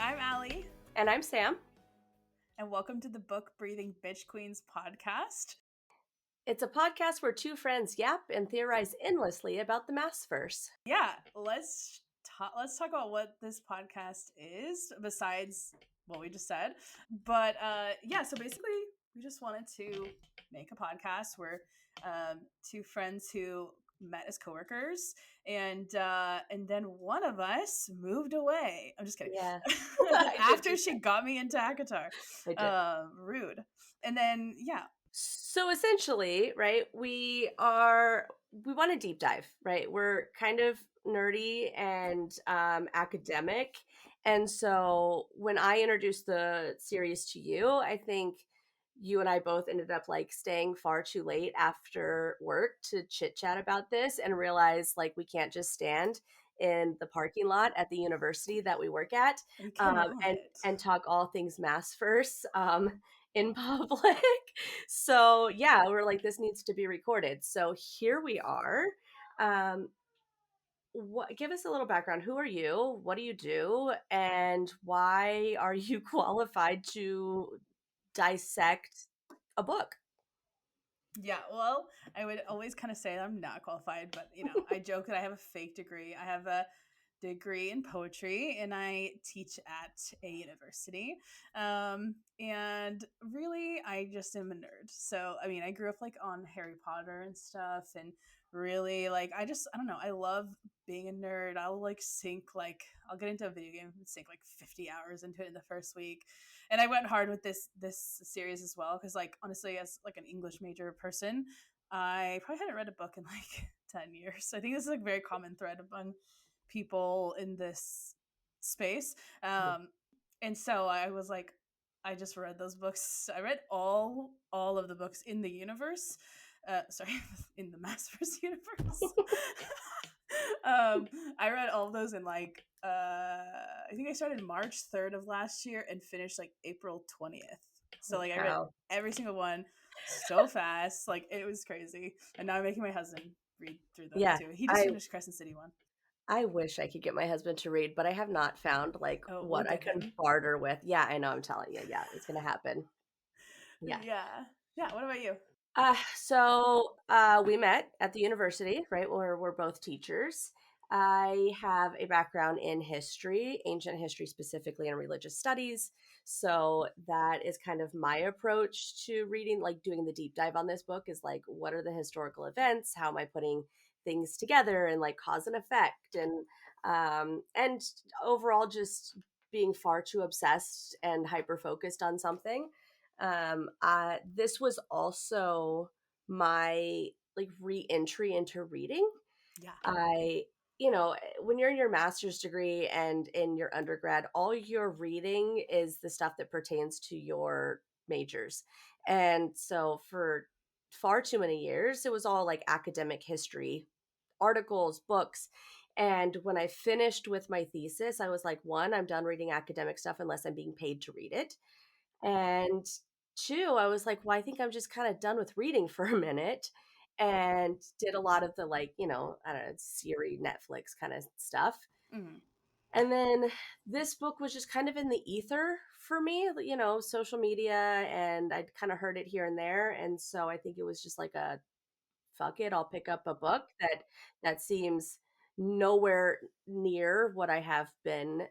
I'm Allie, And I'm Sam. and welcome to the Book Breathing Bitch Queens podcast. It's a podcast where two friends yap and theorize endlessly about the Maasverse. Yeah, let's talk about what this podcast is besides what we just said. But so basically, we just wanted to make a podcast where two friends who met as coworkers, and then one of us moved away. I'm just kidding. Yeah. After she got me into ACOTAR, I did. rude. And then So essentially, right, we want to deep dive, right? We're kind of nerdy and academic. And so when I introduced the series to you, I think you and I both ended up like staying far too late after work to chit chat about this and realize like we can't just stand in the parking lot at the university that we work at we cannot. and talk all things Maasverse in public. So yeah, we're like, this needs to be recorded. So here we are. Give us a little background. Who are you? What do you do? And why are you qualified to dissect a book? Yeah, well, I would always kind of say I'm not qualified, but I joke that I have a fake degree. I have a degree in poetry and I teach at a university. And really, I just am a nerd. So, I mean, I grew up like on Harry Potter and stuff, and really, like, I don't know, I love being a nerd. I'll like I'll get into a video game and sink like 50 hours into it in the first week. And I went hard with this series as well because, like, honestly, as like an English major person, I probably hadn't read a book in like 10 years. I think this is like a very common thread among people in this space. And so I was like, I just read those books. I read all of the books in the universe. Sorry, in the Maasverse universe. I read all of those in like I think I started March 3rd of last year and finished like April 20th. So like I read every single one so fast, like it was crazy. And now I'm making my husband read through them too. He just finished Crescent City one. I wish I could get my husband to read, but I have not found like We'll what I can barter with. Yeah, I know. I'm telling you. Yeah, it's gonna happen. Yeah. What about you? We met at the university, right? Where we're both teachers. I have a background in history, ancient history specifically, and religious studies. So that is kind of my approach to reading, like doing the deep dive on this book is like, what are the historical events? How am I putting things together and like cause and effect? And overall just being far too obsessed and hyper focused on something. This was also my like re-entry into reading. Yeah. When you're in your master's degree and in your undergrad, all you're reading is the stuff that pertains to your majors. And so for far too many years, it was all like academic history, articles, books. And when I finished with my thesis, I was like, one, I'm done reading academic stuff unless I'm being paid to read it. And two, I was like, well, I think I'm just kind of done with reading for a minute and did a lot of the like, I don't know, Siri, Netflix kind of stuff. Mm-hmm. And then this book was just kind of in the ether for me, social media, and I'd kind of heard it here and there. And so I think it was just like a fuck it, I'll pick up a book that seems nowhere near what I have been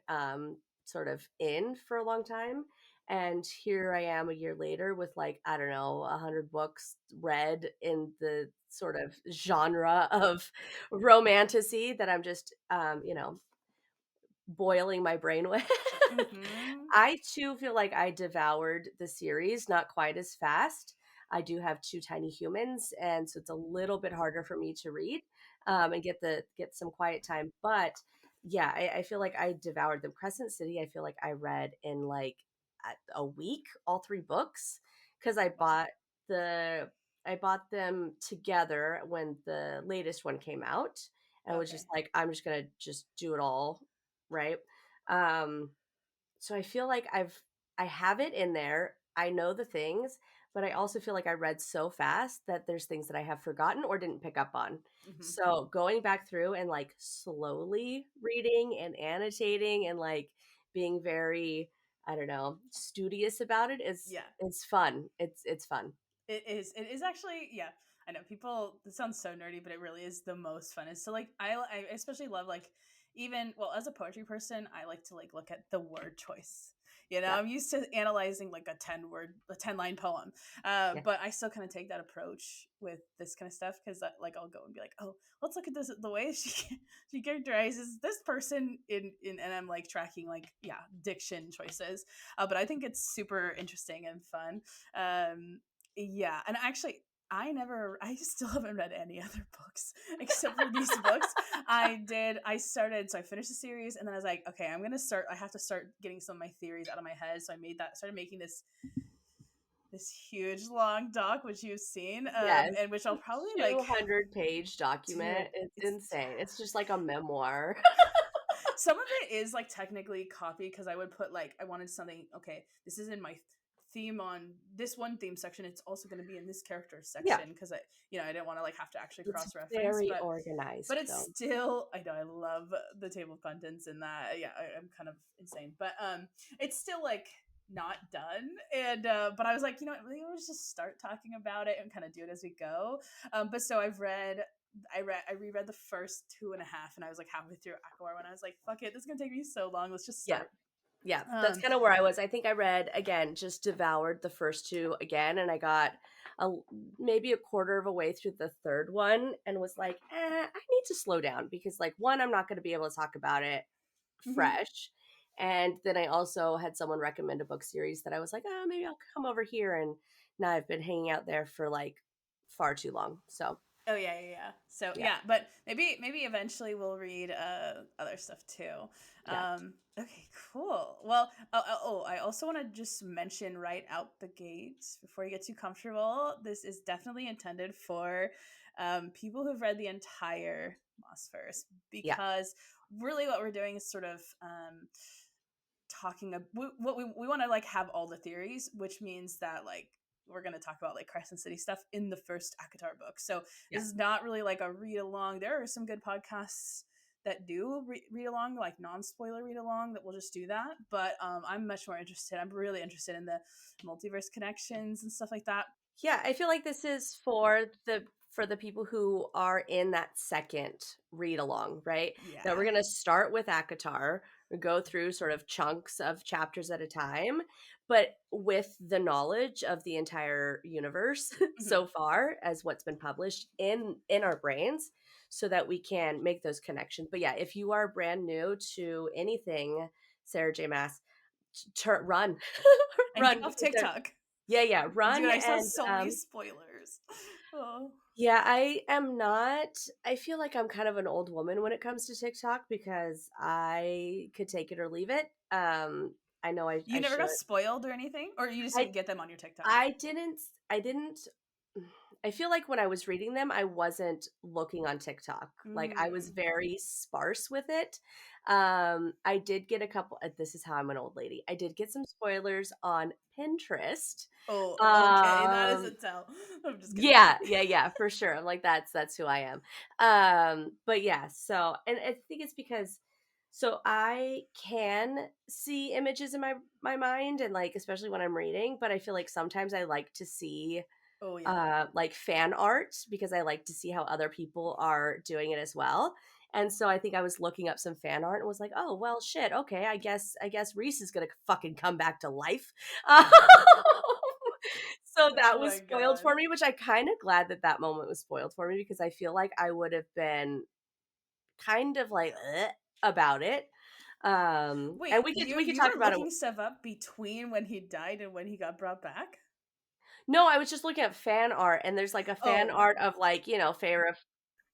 sort of in for a long time. And here I am a year later with like, I don't know, 100 books read in the sort of genre of romantasy that I'm just, boiling my brain with. Mm-hmm. I too feel like I devoured the series, not quite as fast. I do have two tiny humans, and so it's a little bit harder for me to read and get some quiet time. But yeah, I feel like I devoured them. Crescent City, I feel like I read in like a week, all three books, because I bought them together when the latest one came out, and was just like, I'm just gonna just do it all, right? So I feel like I have it in there. I know the things, but I also feel like I read so fast that there's things that I have forgotten or didn't pick up on. Mm-hmm. So going back through and like slowly reading and annotating and like being very, I don't know, studious about it is Yeah. it's fun. It's fun. It is. It is actually, yeah. I know people. This sounds so nerdy, but it really is the most fun. Is so like I especially love like even well as a poetry person, I like to like look at the word choice. You know, Yeah. I'm used to analyzing like a 10 line poem, Yeah. but I still kind of take that approach with this kind of stuff because like I'll go and be like, oh, let's look at this the way she characterizes this person and I'm like tracking like diction choices, but I think it's super interesting and fun. Yeah, and actually, I still haven't read any other books except for these books. I started, so I finished the series, and then I was like, okay, I have to start getting some of my theories out of my head. So started making this huge long doc, which you've seen, Yes. and which I'll probably like 200-page document. do. It's insane. It's just like a memoir. Some of it is like technically copy because I would put like I wanted something. Okay, this is in my theme on this one theme section. It's also going to be in this character Yeah. section because I didn't want to like have to actually It's cross reference, very but organized it's though. still I know I love the table of contents in that. Yeah, I'm kind of insane, but it's still like not done and but I was like maybe let's just start talking about it and kind of do it as we go. But so I reread the first two and a half, and I was like halfway through ACOTAR when I was like, "Fuck it, this is gonna take me so long. Let's just Yeah. start." Yeah, that's Um, kind of where I was. I think I read again, just devoured the first two again, and I got a maybe a quarter of a way through the third one, and was like, I need to slow down because, like, one, I'm not going to be able to talk about it mhm. fresh, and then I also had someone recommend a book series that I was like, oh, maybe I'll come over here, and now I've been hanging out there for like far too long. So Oh yeah. So yeah, yeah, but maybe eventually we'll read other stuff too. yeah, Okay, cool. Well, I also want to just mention right out the gates before you get too comfortable. This is definitely intended for people who've read the entire Maasverse yeah, because really what we're doing is sort of talking what we want to like have all the theories, which means that like we're going to talk about like Crescent City stuff in the first ACOTAR book. So yeah. this is not really like a read along. There are some good podcasts that do read along, like non spoiler read along, that will just do that. But I'm much more interested. I'm really interested in the multiverse connections and stuff like that. Yeah, I feel like this is for the people who are in that second read along, right? That we're Yeah. going to start with ACOTAR, go through sort of chunks of chapters at a time, but with the knowledge of the entire universe Hmm. so far as what's been published in our brains so that we can make those connections. But yeah, if you are brand new to anything Sarah J Mass, run. And get Run off because they're TikTok. yeah, run Dude, I saw and so many spoilers. Oh. yeah, I am not. I feel like I'm kind of an old woman when it comes to TikTok because I could take it or leave it. I know You I never got should. spoiled or anything? Or you just I didn't get them on your TikTok? I didn't I feel like when I was reading them, I wasn't looking on TikTok. Like I was Mm. very sparse with it. I did get a couple this is how I'm an old lady. I did get some spoilers on Pinterest. Oh, okay. That is a Um tell. I'm just kidding. yeah, for sure. I'm like that's who I am. But yeah, so and I think it's because so I can see images in my mind and like especially when I'm reading, but I feel like sometimes I like to see Oh, yeah. like fan art because I like to see how other people are doing it as well. And so I think I was looking up some fan art and was like, "Oh, well shit. Okay, I guess Reese is going to fucking come back to life." So that Oh was my spoiled god. for me, which I kind of glad that that moment was spoiled for me because I feel like I would have been kind of like about it. And Wait, we could you talk were about it. looking stuff up between when he died and when he got brought back? No, I was just looking at fan art, and there's like a fan Oh, art of like Feyre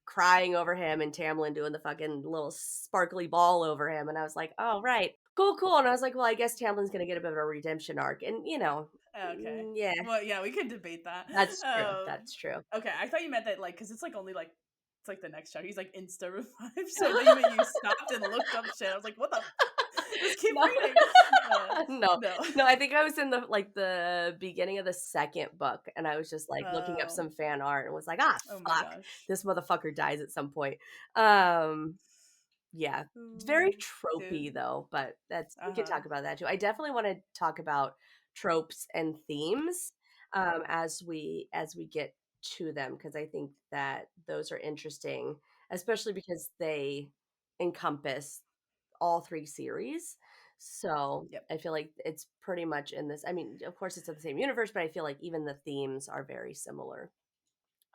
crying over him and Tamlin doing the fucking little sparkly ball over him, and I was like, oh right, cool. And I was like, well, I guess Tamlin's gonna get a bit of a redemption arc, and okay. yeah, Well, yeah, we could debate that. that's true. That's true. Okay, I thought you meant that like because it's like only like it's like the next chapter. He's like insta revived. So I thought you meant you stopped and looked up shit. I was like, what the? Just keep No. reading. No, No. no, I think I was in the beginning of the second book, and I was just like looking up Oh, some fan art and was like, oh my fuck, gosh. this motherfucker dies at some point. Um, Yeah. It's very Ooh, tropey dude. though, but that's we could Uh-huh. talk about that too. I definitely want to talk about tropes and themes as we get to them because I think that those are interesting, especially because they encompass all 3 series. So, Yep. I feel like it's pretty much in this I mean, of course, it's in the same universe, but I feel like even the themes are very similar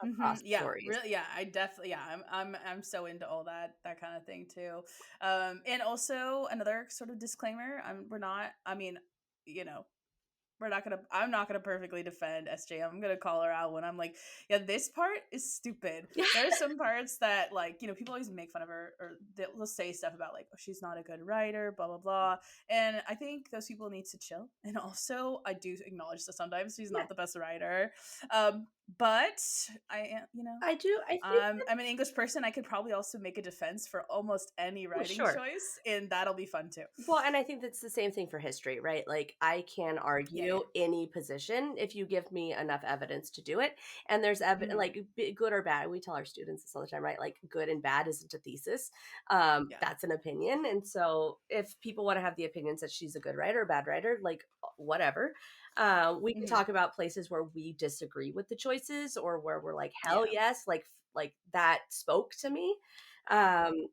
across the Yeah, stories. really. Yeah, I definitely. Yeah, I'm so into all that kind of thing too. And also another sort of disclaimer. We're not. I mean, you know, I'm not gonna perfectly defend SJ. I'm gonna call her out when I'm like, yeah, this part is stupid. Yeah, There's some parts that, like, people always make fun of her, or they'll say stuff about like, oh, she's not a good writer, blah blah blah. And I think those people need to chill. And also I do acknowledge that sometimes she's yeah. not the best writer. um but I am, I do I think I'm an English person. I could probably also make a defense for almost any well, writing sure. choice, and that'll be fun too. Well, and I think that's the same thing for history, right? Like, I can Yeah, yeah. argue any position if you give me enough evidence to do it. And there's Hmm. like good or bad. We tell our students this all the time, right? Like, good and bad isn't a thesis. Yeah. That's an opinion. And so, if people want to have the opinions that she's a good writer or bad writer, like, whatever. We can Hmm. talk about places where we disagree with the choices or where we're like, hell Yeah. yes, like that spoke to me. Um,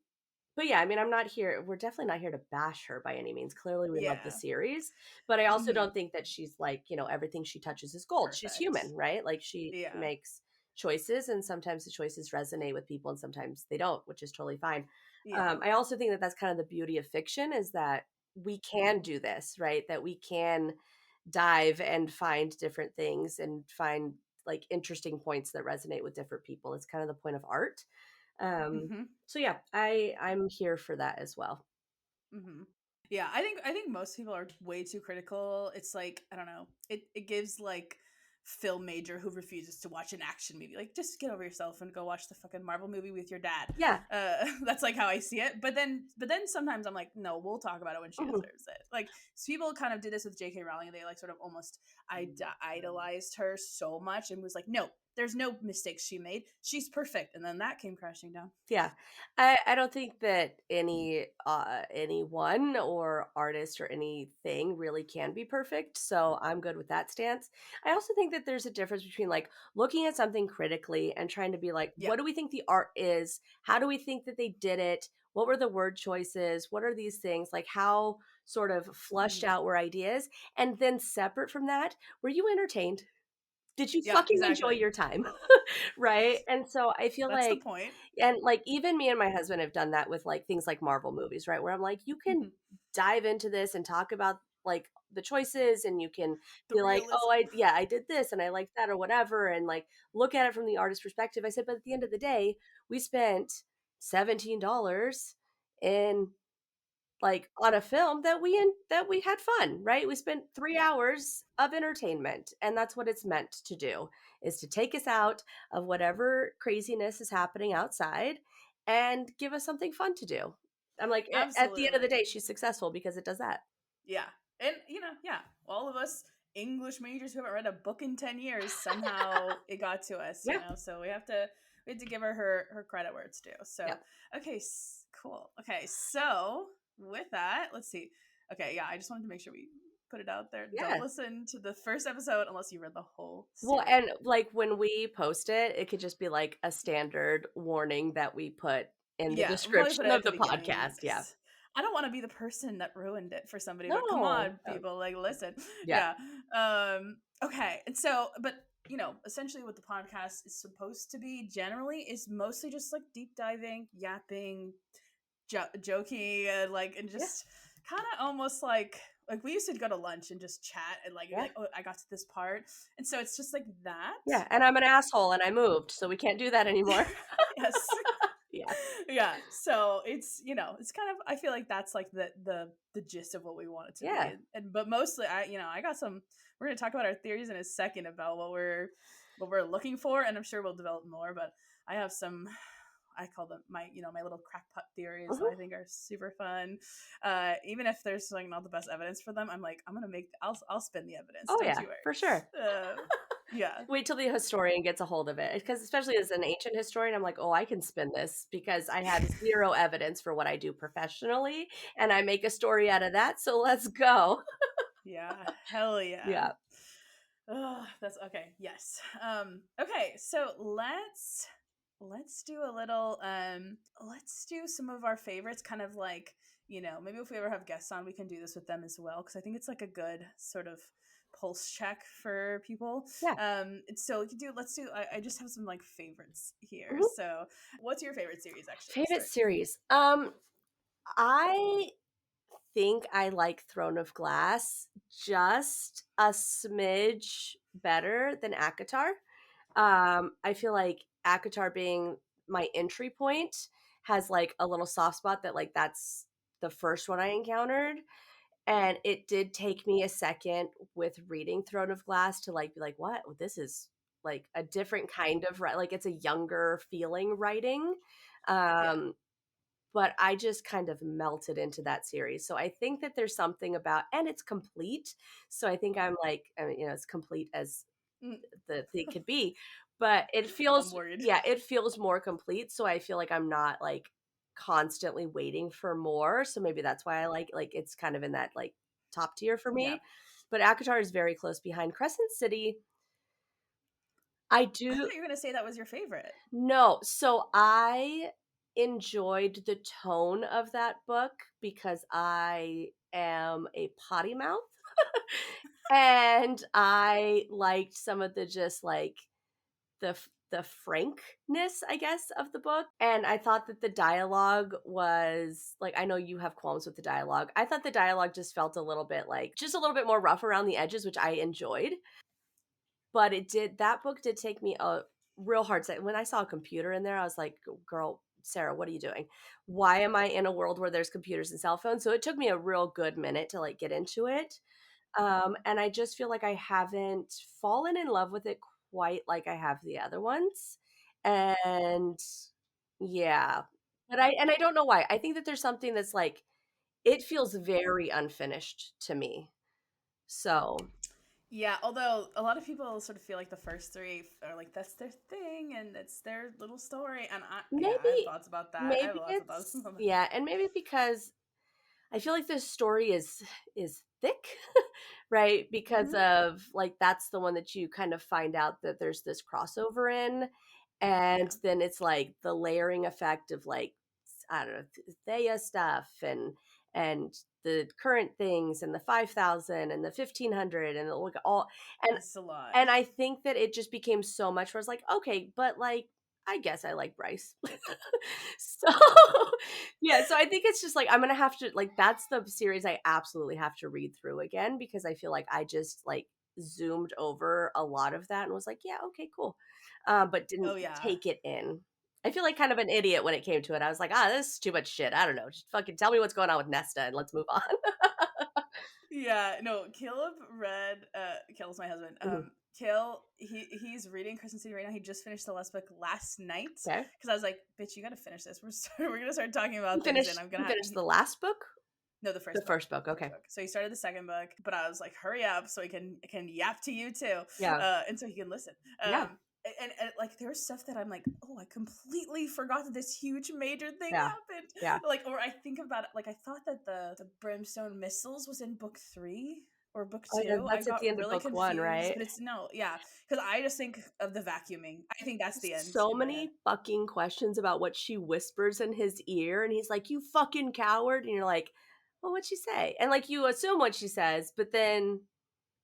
but yeah, I mean, we're definitely not here to bash her by any means. Clearly, we love the Yeah. series, but I also Hmm. don't think that she's like, everything she touches is gold. She's human, Perfect. right? Like she Yeah. makes choices and sometimes the choices resonate with people and sometimes they don't, which is totally fine. Yeah. I also think that that's kind of the beauty of fiction is that we can do this, right? That we can dive and find different things and find like interesting points that resonate with different people. It's kind of the point of art. Um, Hmm. so yeah, I'm here for that as well. Hmm. Yeah, I think most people are way too critical. It's like, I don't know. It gives like film major who refuses to watch an action movie, like, just get over yourself and go watch the fucking Marvel movie with your dad. Yeah. That's like how I see it. But then sometimes I'm like, no, we'll talk about it when she Mhm. deserves it. Like, people kind of did this with J.K. Rowling. They like sort of almost idolized her so much and was like, no, there's no mistakes she made. She's perfect. And then that came crashing down. Yeah. I don't think that anyone or artist or anything really can be perfect. So I'm good with that stance. I also think that there's a difference between like looking at something critically and trying to be like, Yeah. what do we think the art is? How do we think that they did it? What were the word choices? What are these things? Like how sort of flushed Mhm. out were ideas? And then separate from that, were you entertained? Did you Yeah, fucking enjoy exactly. your time? Right? And so I feel That's the like point. and, like, even me and my husband have done that with, like, things like Marvel movies, right? Where I'm like, "You can Mhm. dive into this and talk about, like, the choices, and you can The be like, realism. 'Oh, I did this, and I like that,' or whatever, and, like, look at it from the artist's perspective." I said, "But at the end of the day, we spent $17 in like, on a film that we had fun, right? We spent 3 Yeah, hours of entertainment, and that's what it's meant to do, is to take us out of whatever craziness is happening outside and give us something fun to do. I'm like, at the end of the absolutely. day, she's successful because it does that. Yeah. And, yeah, all of us English majors who haven't read a book in 10 years, somehow it got to us, Yeah, so we have to give her credit where it's due. So, yeah, okay, cool. Okay, so with that, let's see. Okay, yeah, I just wanted to make sure we put it out there. Don't yeah. listen to the first episode unless you read the whole Well, series. and, like, when we post it, it could just be, like, a standard warning that we put in the Yeah, we'll probably put description it of at the the beginning podcast, yeah. because I don't want to be the person that ruined it for somebody. But come No, on, people, like, listen. yeah, Yeah. Okay. And so, but essentially, what the podcast is supposed to be generally is mostly just like deep diving, yapping, joking, and yeah, just kind of almost like we used to go to lunch and just chat and like be yeah. like, oh, I got to this part, and so it's just like that. Yeah, and I'm an asshole and I moved, so we can't do that anymore. Yes. Yeah. Yeah, so it's kind of, I feel like that's like the gist of what we want it to be. Yeah. And but mostly I got some, we're going to talk about our theories in a second about what we're looking for, and I'm sure we'll develop more, but I have some, I call them my little crackpot theories that I Mhm. think are super fun. Even if there's like not the best evidence for them, I'm like, I'm gonna make, I'll spin the evidence, Oh, don't yeah, you for sure. worry. Yeah. Wait till the historian gets a hold of it, because especially as an ancient historian, I'm like, "Oh, I can spin this because I have 0 evidence for what I do professionally, and I make a story out of that, so let's go." Yeah. Hell yeah. Yeah. Oh, that's okay. Yes. Okay, so let's do a little let's do some of our favorites, kind of like, maybe if we ever have guests on, we can do this with them as well, because I think it's like a good sort of pulse check for people. Yeah. So we can do let's do I just have some like favorites here. Mhm. So what's your favorite series actually to Favorite start? series? I think I like Throne of Glass just a smidge better than ACOTAR. I feel like ACOTAR being my entry point has like a little soft spot that like that's the first one I encountered. And it did take me a second with reading Throne of Glass to like be like, what? This is like a different kind of like it's a younger feeling writing. Yeah. Um, but I just kind of melted into that series. So I think that there's something about, and it's complete. So I think I'm like, I mean, as complete as Mm, the thing could be, but it I'm feels, worried. yeah, it feels more complete. So I feel like I'm not like constantly waiting for more. So maybe that's why I like it's kind of in that like top tier for Yeah. me. But ACOTAR is very close behind Crescent City. I I thought do you were gonna say that was your favorite. no. So I enjoyed the tone of that book because I am a potty mouth. And I liked some of the just like the frankness, I guess, of the book. And I thought that the dialogue was like, I know you have qualms with the dialogue. I thought the dialogue just felt a little bit like just a little bit more rough around the edges, which I enjoyed. But that book did take me a real hard second. When I saw a computer in there, I was like, girl, Sarah, what are you doing? Why am I in a world where there's computers and cell phones? So it took me a real good minute to like get into it. And I just feel like I haven't fallen in love with it quite like I have the other ones. And yeah, but I don't know why. I think that there's something that's like it feels very unfinished to me. So Yeah, although a lot of people sort of feel like the first three are like that's their thing and it's their little story, and I have maybe thoughts about that. I have maybe lots of thoughts it's about that. yeah, and maybe because I feel like this story is thick, right? Because Hmm. of like that's the one that you kind of find out that there's this crossover in, and Yeah, then it's like the layering effect of like I don't know Thea stuff and the current things and the 5,000 and the 1,500 and like all and it's a lot. and I think that it just became so much where I was like, okay, but like I guess I like Bryce. So yeah, so I think it's just like I'm gonna have to like that's the series I absolutely have to read through again because I feel like I just like zoomed over a lot of that and was like, yeah, okay, cool. But didn't Oh yeah, take it in. I feel like kind of an idiot when it came to it. I was like, this is too much shit. I don't know. Just fucking tell me what's going on with Nesta and let's move on. yeah. No, Caleb read. Caleb's my husband. Mhm. Kale, he's reading Crescent City right now. He just finished the last book last night Okay. because I was like, "Bitch, you got to finish this. We're gonna start talking You about things, and finished I'm gonna you have." finished the last book? No, the The first book. first book. The first Okay. book. So he started the second book, but I was like, hurry up so he can yap to you too, Yeah. and so he can listen. Yeah. And like there's stuff that I'm like, oh, I completely forgot that this huge major thing Yeah. happened. Yeah. Like, or I think about it, like I thought that the brimstone missiles was in book 3 or book Oh, yeah, 2. I that's at got the end of really book 1, confused, right? but it's no, yeah, because I just think of the vacuuming. I think that's the end So in my head. many fucking questions about what she whispers in his ear, and he's like, "You fucking coward," and you're like, "Well, what'd she say?" And, like, you assume what she says, but then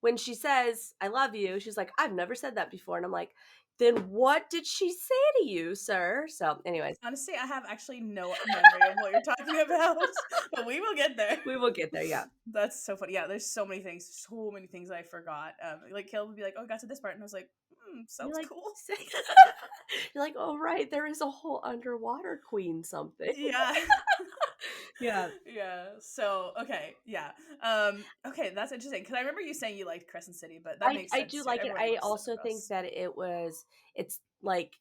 when she says, "I love you," she's like, "I've never said that before," and I'm like, "Then what did she say to you, sir?" So, anyways, Honestly, I have actually no memory of what you're talking about, but we will get there. we will get there, yeah. That's so funny. Yeah, there's so many things I forgot. Like Caleb would be like, "Oh, I got to this part," and I was like, You're "Sounds like cool." you're like, "Oh, right, there is a whole underwater queen something." Yeah. Yeah. Yeah. So okay. Yeah. Okay, that's interesting because I remember you saying you liked Crescent City, but that makes I sense do too. like it. Everybody I loves also think Cinderella's. that it's like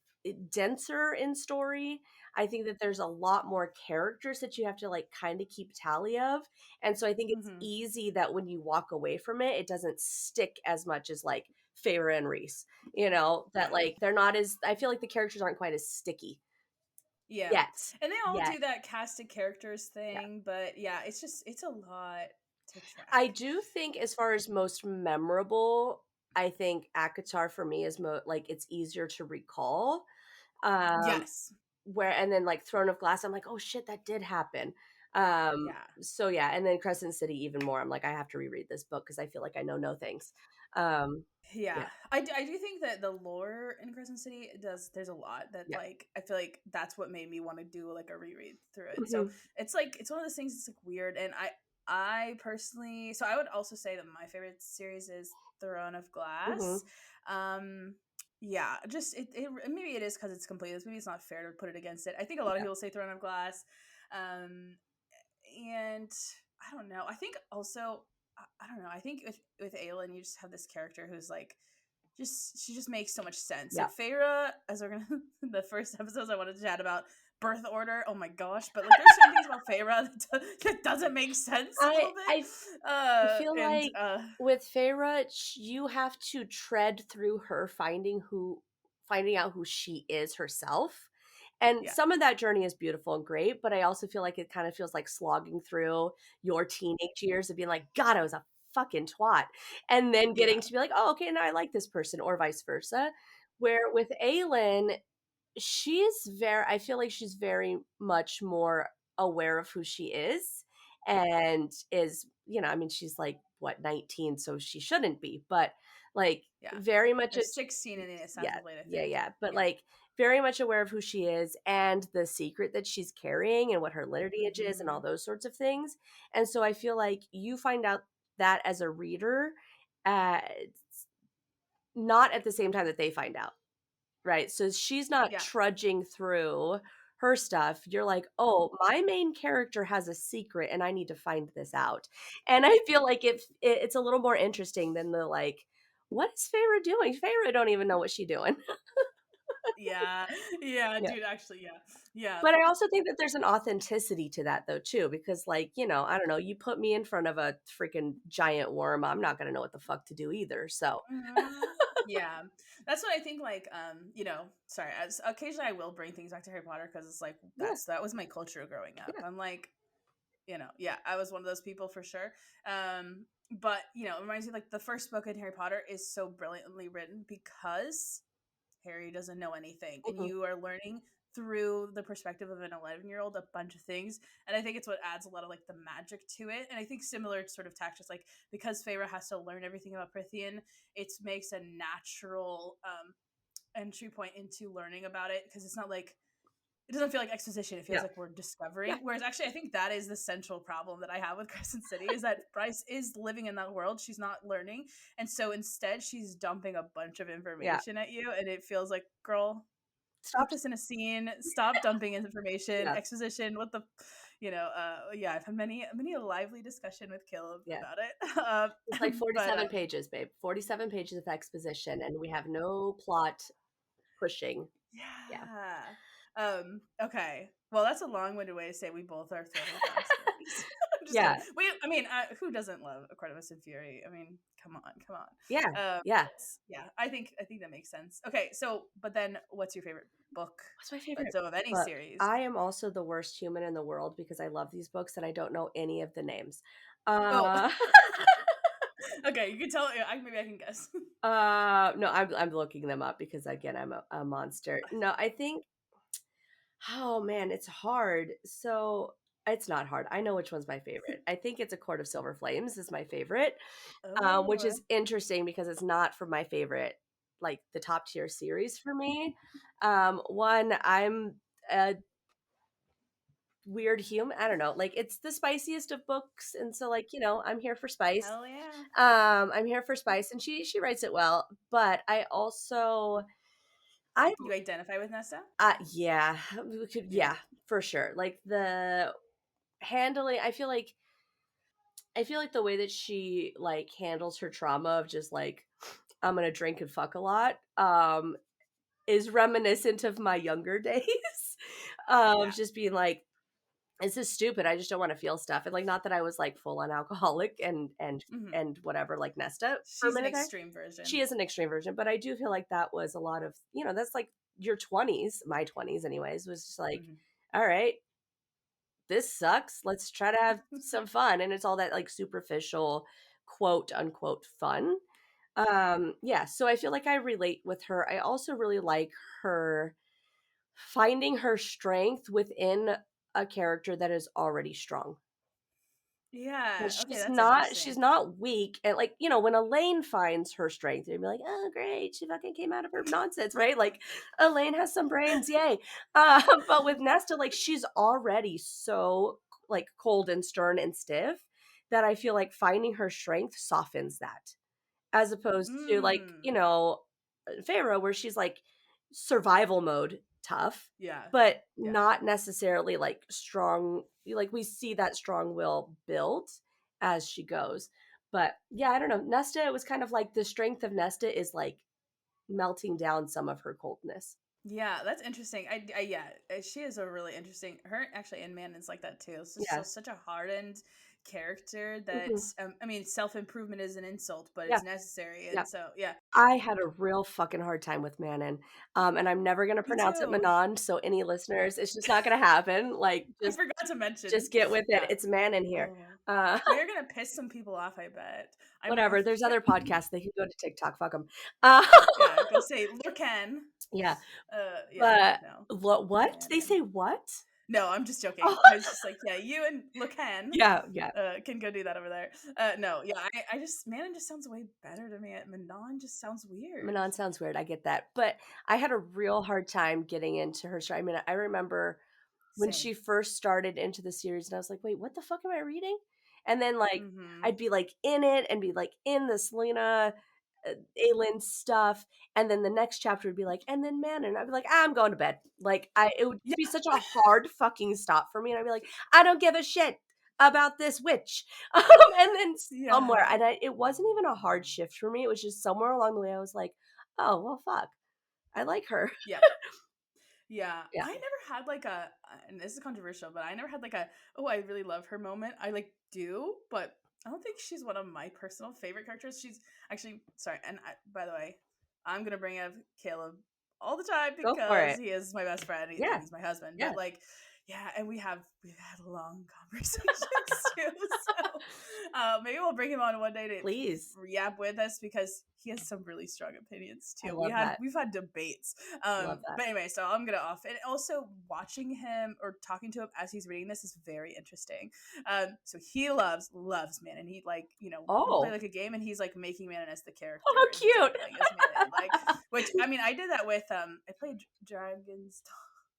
denser in story. I think that there's a lot more characters that you have to like kind of keep tally of. And so I think it's Mm-hmm. easy that when you walk away from it, it doesn't stick as much as like Feyre and Reese, that Yeah. like they're not as, I feel like the characters aren't quite as sticky Yeah. yet. And they all Yet. do that cast of characters Yeah. thing, but yeah, it's a lot to I track. do think as far as most memorable, I think ACOTAR for me is like it's easier to recall. Um Yes. where and then like Throne of Glass, I'm like, oh shit, that did happen. Yeah. So yeah, and then Crescent City even more. I'm like, I have to reread this book because I feel like I know no things. Um Yeah, yeah, I do think that the lore in Crescent City does. There's a lot that yeah. like I feel like that's what made me want to do like a reread through it. So Hmm. it's like it's one of those things. It's like weird, and I personally, so I would also say that my favorite series is Throne of Glass. Hmm. Um, yeah, just it maybe it is because it's complete. Maybe it's not fair to put it against it. I think a lot of Yeah, people say Throne of Glass. Um, and I don't know. I think also I don't know. I think with Aelin, you just have this character who's like just she just makes so much sense. yeah. Like Feyre, as we're gonna the first episodes I wanted to chat about birth order. Oh my gosh! But like there's certain things about Feyre that doesn't make sense a I little bit. I feel And like with Feyre, you have to tread through her finding out who she is herself. And yeah, some of that journey is beautiful and great, but I also feel like it kind of feels like slogging through your teenage years of being like, God, I was a fucking twat. And then getting yeah, to be like, oh, okay, now I like this person, or vice versa. Where with Aelin, I feel like she's very much more aware of who she is and is, I mean, she's like what, 19, so she shouldn't be, but like yeah. very much There's 16 in the yeah, Assassin's Blade, I yeah, think. yeah, but Yeah. like very much aware of who she is and the secret that she's carrying and what her lineage is and all Hmm. those sorts of things. And so I feel like you find out that as a reader, uh not at the same time that they find out. Right, so she's not Yeah. trudging through her stuff. You're like, "Oh, my main character has a secret and I need to find this out." And I feel like it's a little more interesting than the like, "What is Feyre doing?" Feyre don't even know what she's doing. Yeah. Yeah, Yeah. dude. Actually, yeah. Yeah. But I also think that there's an authenticity to that though too, because like, I don't know, you put me in front of a freaking giant worm, I'm not gonna know what the fuck to do either. So, Mhm. Yeah, that's what I think. Like, sorry. As occasionally, I will bring things back to Harry Potter because it's like yeah, that was my culture growing up. yeah. I'm like, yeah, I was one of those people for sure. But it reminds me like the first book in Harry Potter is so brilliantly written because Harry doesn't know anything, and Mhm. you are learning through the perspective of an 11-year-old a bunch of things. And I think it's what adds a lot of like the magic to it. And I think similar sort of tactics, like because Feyre has to learn everything about Prithian, it makes a natural entry point into learning about it because it's not like it doesn't feel like exposition. It feels Yeah. like we're Yeah. discovering. Whereas actually, I think that is the central problem that I have with Crescent City is that Bryce is living in that world. She's not learning. And so instead, she's dumping a bunch of Yeah. information at you. And it feels like, girl, put Stop. this in a scene. Stop dumping information, Yeah. exposition. What the, yeah, I've had many a lively discussion with Caleb Yeah. about it. It's like But 47 pages, babe. 47 pages of exposition, and we have no plot pushing. Yeah. yeah. Okay. Well, that's a long-winded way to say we both are Throne of Glass girlies. I'm just kidding. Yeah. I mean, who doesn't love Aquarius and Fury? I mean, come on, come on. Yeah. Um, Yeah. yeah, I think that makes sense. Okay, so but then, what's your favorite book? What's my favorite So of any book? series? I am also the worst human in the world because I love these books and I don't know any of the names. Oh, Uh okay. You can tell. Yeah, maybe I can guess. no, I'm looking them up because again, I'm a monster. No, I think oh man, it's hard. So it's not hard. I know which one's my favorite. I think it's A Court of Silver Flames is my favorite. Which Oh, is interesting because it's not for my favorite, like the top tier series for me. One, I'm a weird human. I don't know. Like it's the spiciest of books, and so like I'm here for spice. hell yeah. I'm here for spice, and she writes it well. But I You identify with Nesta? yeah, we could, Yeah, yeah, for sure. Like the handling, I feel like the way that she like handles her trauma of just like I'm gonna drink and fuck a lot is reminiscent of my younger days of yeah, just being like this is stupid. I just don't want to feel stuff. And like, not that I was like full on alcoholic Hmm. and whatever, like Nesta for a She's an minute there. extreme version. She is an extreme version, but I do feel like that was a lot of, that's like your 20s, my 20s anyways, was just like, Hmm. all right, this sucks. Let's try to have some fun. And it's all that like superficial, quote unquote fun. Yeah, so I feel like I relate with her. I also really like her finding her strength within a character that is already strong. Yeah. But Okay, she's that's not interesting. she's not weak, and, like, when Elaine finds her strength, you'd be like, "Oh, great, she fucking came out of her nonsense," right? Like, Elaine has some brains, yay. But with Nesta, like, she's already so, like, cold and stern and stiff that I feel like finding her strength softens that. As opposed to, like, Mm. Pharaoh, where she's, like, survival mode tough, Yeah. but Yeah. not necessarily, like, strong, like, we see that strong will build as she goes. But, yeah, I don't know, Nesta, it was kind of like the strength of Nesta is, like, melting down some of her coldness. Yeah, that's interesting. Yeah, she is a really interesting. Her actually in Man is like that too. It's just Yeah. such a hardened character that Mhm. I mean, self improvement is an insult, but Yeah, it's necessary. yeah. And so, yeah, I had a real fucking hard time with Manon, and I'm never gonna me pronounce it too. Manon, so any listeners, it's just not gonna happen, like, I forgot to mention. just get with it, Yeah. it's Manon here. Oh, Uh, we are gonna piss some people off. I bet. I whatever, there's can't. other podcasts, they can go to TikTok, fuck 'em. Uh, Yeah, go say Lurken. yeah, Yeah, but no, what? man. They say what? No, I'm just joking. Oh, I was just like, yeah, you and Lucan yeah, yeah. can go do that over there. No, yeah, I just Manon just sounds way better to me. Manon just sounds weird. Manon sounds weird, I get that, but I had a real hard time getting into her story. I mean, I remember when Same. she first started into the series, and I was like, "Wait, what the fuck am I reading?" And then, like, Mm-hmm. I'd be, like, in it and be, like, in the Selena, Aelin stuff, and then the next chapter would be like, "And then Manon," and I'd be like, "I'm going to bed." Like, it would Yeah, be such a hard fucking stop for me, and I'd be like, "I don't give a shit about this witch." And then somewhere, yeah, and it wasn't even a hard shift for me, it was just somewhere along the way I was like, "Oh, well, fuck. I like her." yeah, yeah. Yeah. I never had like and this is controversial, but I never had like oh, I really love her moment. I like do, but I don't think she's one of my personal favorite characters. She's actually sorry, and by the way, I'm gonna bring up Caleb all the time Go for because it. he is my best friend and Yeah. he's my husband. Yeah. But like, yeah, and we've had long conversations too. So maybe we'll bring him on one day to Please. yap with us because he has some really strong opinions I too. love that. We've had debates. I love that. But anyway, so I'm gonna off. And also watching him or talking to him as he's reading this is very interesting. So he loves Man, and he like we'll play Oh, like a game, and he's like making Man as the character, how and he's like cute. playing as Man, like which I mean I did that with I played Dragons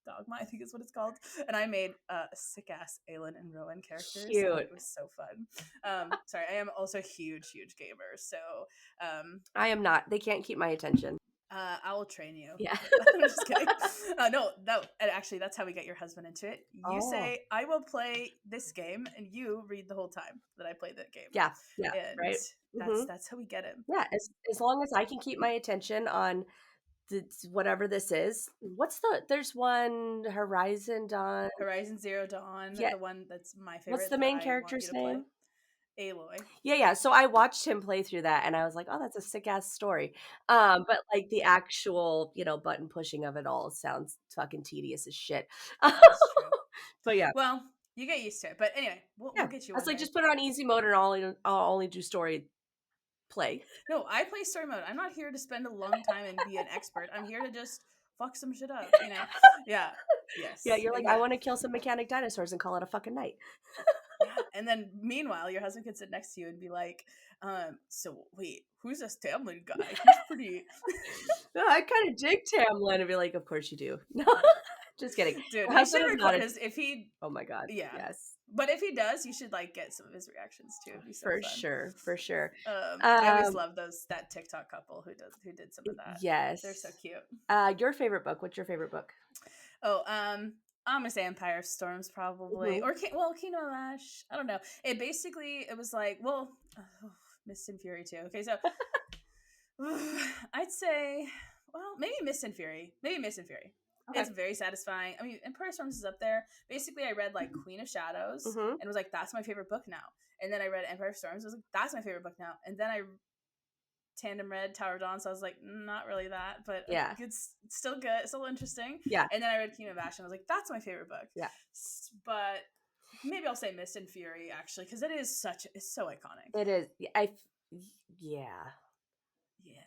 Dogma, I think is what it's called, and I made sick ass Aelin and Rowan characters, and Cute. it was so fun. Sorry, I am also a huge gamer, so I am not. They can't keep my attention. I will train you. Yeah. I'm just kidding. No, and actually, that's how we get your husband into it. You Oh. say, "I will play this game," and you read the whole time that I play that game, Yeah. Yeah. and Right. Mhm. that's how we get him. Yeah. As long as I can keep my attention on whatever this is. There's one Horizon Dawn. Horizon Zero Dawn, Yeah. the one that's my What's favorite the that main I want you character's to play, name? Aloy. Yeah, yeah. So I watched him play through that and I was like, "Oh, that's a sick ass story." But like the actual, button pushing of it all sounds fucking tedious as shit. That's true. But yeah, Well, you get used to it, but anyway, yeah. we'll get you I was one like, day. just put it on easy mode and I'll only do story play. No, I play story mode. I'm not here to spend a long time and be an expert. I'm here to just fuck some shit up, Yeah. Yeah, Yes. you're like, I Yeah. want to kill some mechanic dinosaurs and call it a fucking night. Yeah. And then meanwhile, your husband could sit next to you and be like, so wait, who's this Tamlin guy? He's pretty No, I kind of dig Tamlin and be like, of course you do. No, just kidding. dude, My you should husband is not record a. his if he Oh my god, yeah. yes, But if he does, you should like get some of his reactions too. It'd be so for fun. sure, for sure. I always Um, love that TikTok couple who did some of that. They're so yes. cute. Your favorite book? What's your favorite book? Oh, I'm gonna say Empire of Storms probably, Hmm. or Kingdom of Ash. I don't know. It was like Mist and Fury too. Okay, so I'd say maybe Mist and Fury, Okay. It's very satisfying. I mean, Empire Storms is up there. Basically, I read like Queen of Shadows Mm-hmm. and was like, that's my favorite book now. And then I read Empire Storms. I was like, that's my favorite book now. And then I tandem read Tower of Dawn, so I was like, not really that, but Yeah. it's still good, it's still interesting. Yeah. And then I read Kingdom of Ash, and I was like, that's my favorite book. Yeah. But maybe I'll say Mist and Fury actually, because it's so iconic. It is. Yeah. Yeah.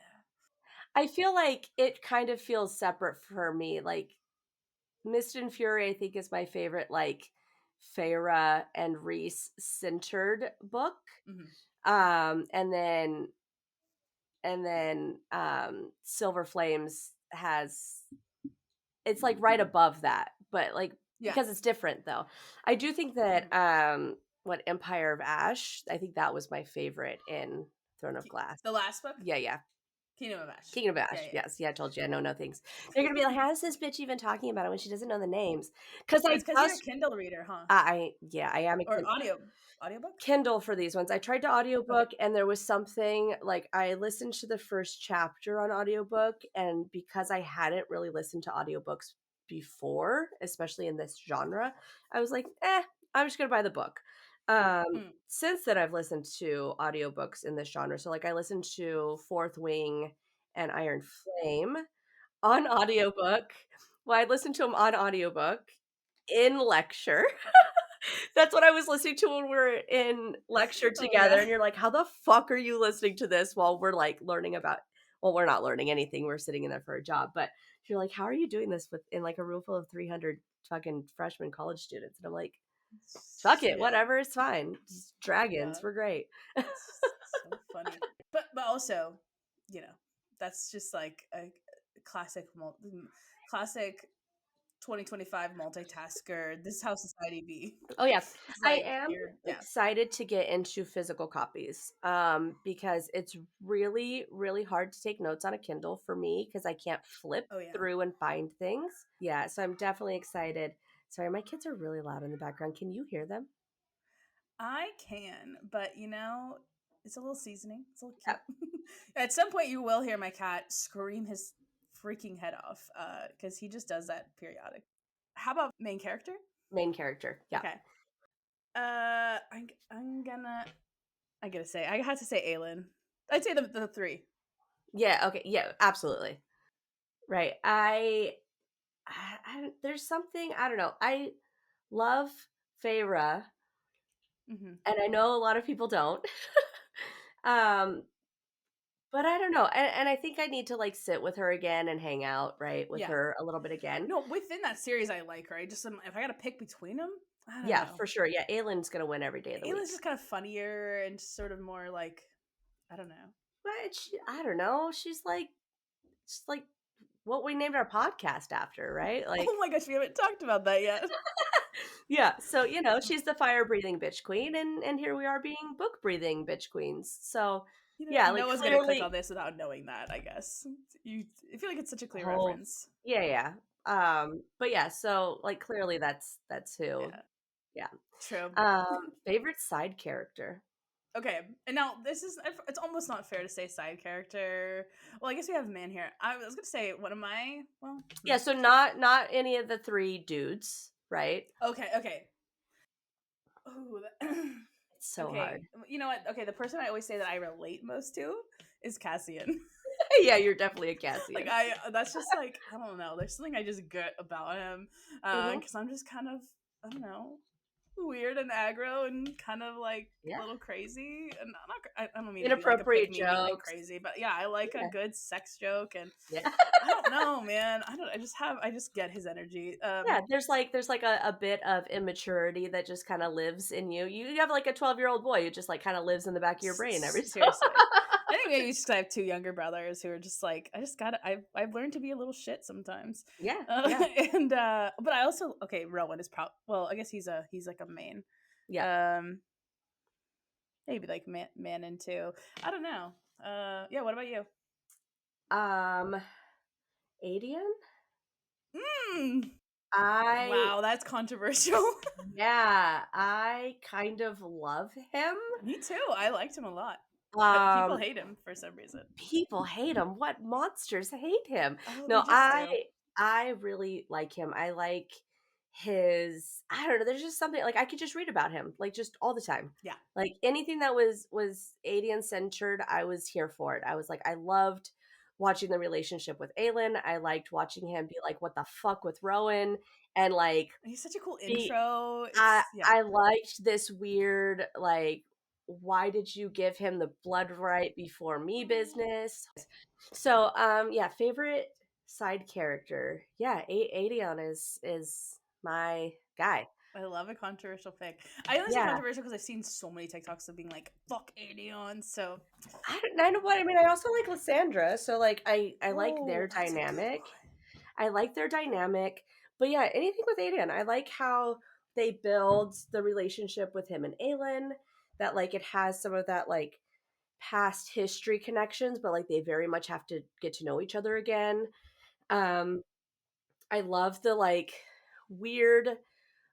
I feel like it kind of feels separate for me. Like Mist and Fury, I think is my favorite, like Feyre and Reese centered book. Mm-hmm. And then Silver Flames has, it's like right above that, but like Yeah. because it's different though. I do think that what Empire of Ash, I think that was my favorite in Throne of Glass. The last book? Yeah. Kingdom of Ash. Kingdom of Ash. Yeah. Yes. Yeah, I told you I know things. They're gonna be like, how is this bitch even talking about it when she doesn't know the names? Because I It's because you're a just Kindle reader, huh? I am a Or audiobook? Kindle for these ones. I tried to Okay. audiobook and there was something like I listened to the first chapter on audiobook, and because I hadn't really listened to audiobooks before, especially in this genre, I was like, I'm just gonna buy the book. Since then I've listened to audiobooks in this genre. So like I listened to Fourth Wing and Iron Flame on audiobook. Well, I listened to them on audiobook in lecture. That's what I was listening to when we were in lecture Oh my together, god. and you're like, "How the fuck are you listening to this while we're, like, learning about," well, we're not learning anything, we're sitting in there for a job, but you're like, "How are you doing this with in, like, a room full of 300 fucking freshman college students?" And I'm like, "Fuck it, Yeah. whatever, it's fine. Just Oh dragons, god. we're great." It's so funny. But also, that's just like a classic 2025 multitasker. This is how society be. Oh, yeah. It's I like am yeah. excited to get into physical copies, because it's really, really hard to take notes on a Kindle for me because I can't flip Oh yeah. through and find things. Yeah, so I'm definitely excited. Sorry, my kids are really loud in the background. Can you hear them? I can, but it's a little seasoning. It's a little Yeah, cute. At some point, you will hear my cat scream his freaking head off because he just does that periodic. How about main character? main character. Yeah. Okay. I'm gonna I gotta say I had to say Aelin. I'd say the three. Yeah, okay. Yeah, absolutely. Right. I there's something, I don't know. I love Feyre, Mm-hmm. and I know a lot of people don't. um But I don't know, and I think I need to, like, sit with her again and hang out, right, with Yeah. her a little bit again. No, within that series, I like her. I just if I gotta pick between them, I don't Yeah, know. for sure, yeah, Aylin's gonna win every day of the Aelin's week. just kind of funnier and sort of more like I don't know. But I don't know, she's like what we named our podcast after, right? Like, Oh my gosh, we haven't talked about that yet. yeah, so, she's the fire-breathing bitch queen, and here we are being book-breathing bitch queens, so, yeah, like, No one's gonna click on clearly this without knowing that. I guess I feel like it's such a clear whole reference. yeah, but yeah, so, like, clearly that's who, Yeah, yeah. true. Favorite side character? Okay, and now it's almost not fair to say side character. Well, I guess we have man here. I was gonna say one of my Yeah, so not any of the 3 dudes, right? okay. Oh, It's so okay. hard. You know what? Okay, the person I always say that I relate most to is Cassian. Yeah, you're definitely a Like Cassian. that's just like I don't know. There's something I just get about him Mhm. because I'm just kind of I don't know weird and aggro and kind of like a Yeah. little crazy. And I don't mean to be like a pick Inappropriate me being like jokes. crazy, but yeah, I like a Yeah. good sex joke and Yeah. I don't know, man. I just get his energy. Yeah, there's like a bit of immaturity that just kinda lives in you. You have like a 12-year-old boy who just, like, kinda lives in the back of your brain every so Seriously. I think maybe it's just 'cause I have two younger brothers who are just like I just gotta I've learned to be a little shit sometimes. Yeah, Uh, yeah, and but I also okay, Rowan is well, I guess he's like a main. yeah. Um maybe like man into. I don't know. Yeah, what about you? Um, Adian? Mm. I Wow, that's controversial. yeah, I kind of love him. Me too. I liked him a lot. But people Um hate him for some reason. People hate him. What monsters hate him? Oh, they No, just do. I really like him. I like I don't know, there's just something like I could just read about him, like just all the time. Yeah. Like anything that was alien centered, I was here for it. I was like, I loved watching the relationship with Aelin. I liked watching him be like, what the fuck with Rowan? And like He's such a cool be intro. I It's yeah. I liked this weird, like, why did you give him the blood right before me business? So, yeah, favorite side character. Yeah, Aegon is my guy. I love a controversial pick. I only say Yeah. controversial because I've seen so many TikToks of being like, fuck Aeon. So, I know what I mean. I also like Lysandra, so like I like oh, their that's a good dynamic. one. I like their dynamic. But yeah, anything with Aegon. I like how they build the relationship with him and Aelin, that like it has some of that like past history connections, but like they very much have to get to know each other again. Um, I love the like weird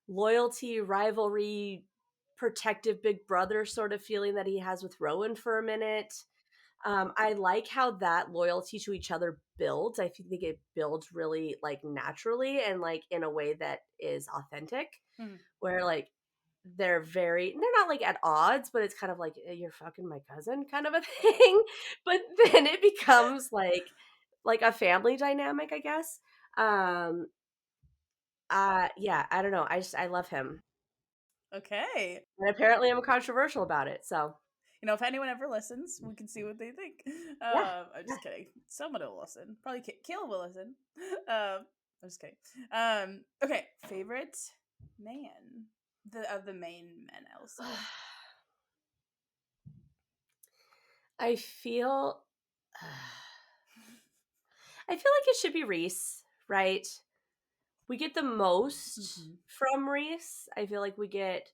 loyalty, rivalry, protective big brother sort of feeling that he has with Rowan for a minute. I like how that loyalty to each other builds. I think it builds really like naturally and like in a way that is authentic, Hmm. where like they're not like at odds, but it's kind of like you're fucking my cousin kind of a thing. But then it becomes like a family dynamic, I guess. Um yeah, I don't know. I love him. Okay. And apparently I'm controversial about it. So, If anyone ever listens, we can see what they think. yeah. I'm just kidding. Someone will listen. Probably Kayla will listen. I'm just kidding. Okay. Favorite man of the main men. I'll say. I feel I feel like it should be Reese, right? We get the most Mm-hmm. from Reese. I feel like we get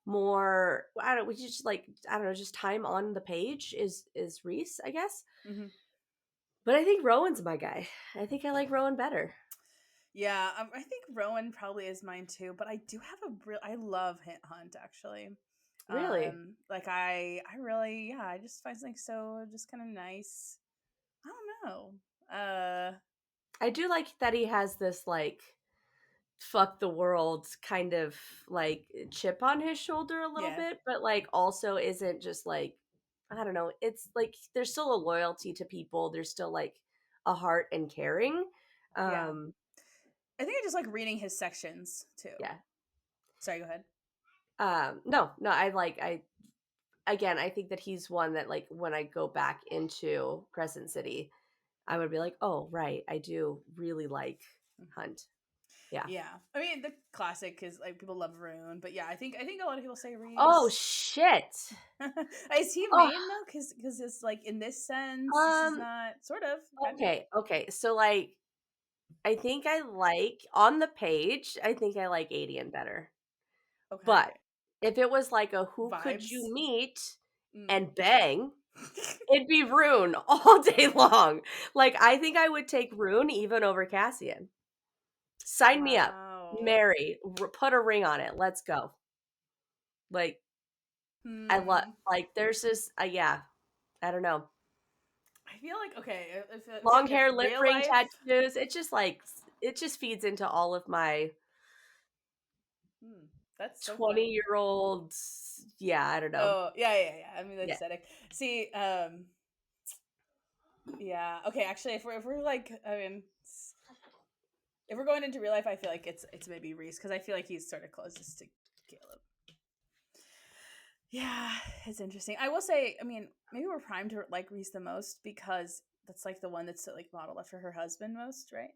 more I don't we just like I don't know, just time on the page is Reese, I guess. Mm-hmm. But I think Rowan's my guy. I think I like Rowan better. Yeah, I think Rowan probably is mine too. But I do have a real. I love Hunt actually. Really. Like I really, yeah, I just find something so just kind of nice. I don't know. I do like that he has this like fuck the world kind of like chip on his shoulder a little Yeah, bit, but like also isn't just like I don't know, it's like there's still a loyalty to people, there's still like a heart and caring. yeah. Um I think I just like reading his sections too. yeah. Sorry, go ahead. No, I again, I think that he's one that like when I go back into Crescent City, I would be like, "Oh, right, I do really like Hunt." Yeah. Yeah, I mean the classic is like people love Rune, but yeah, I think a lot of people say Oh Reese. shit. Is he Oh, main though? Because it's like in this sense, this is um not sort of kind of okay. So like I think I like on the page, I think I like Adian better. But okay if it was like a who could you vibes. meet Mm. and bang, it'd be Rune all day long. Like I think I would take Rune even over Cassian. Sign me up. Wow. Marry, put a ring on it. Let's go. Like I love Hmm. like there's this yeah, I don't know. I feel like okay. I feel Long like if hair, lip real ring life. tattoos, it just like it just feeds into all of my Hmm, that's so funny. 20-year-olds. Yeah, I don't know. Oh yeah. I mean the Yeah. aesthetic. See, yeah. Okay, actually, if we're like, I mean, if we're going into real life, I feel like it's maybe Reese because I feel like he's sort of closest to Caleb. Yeah, it's interesting. I will say, I mean, maybe we're primed to like Reese the most because that's like the one that's like modeled after her husband most, right?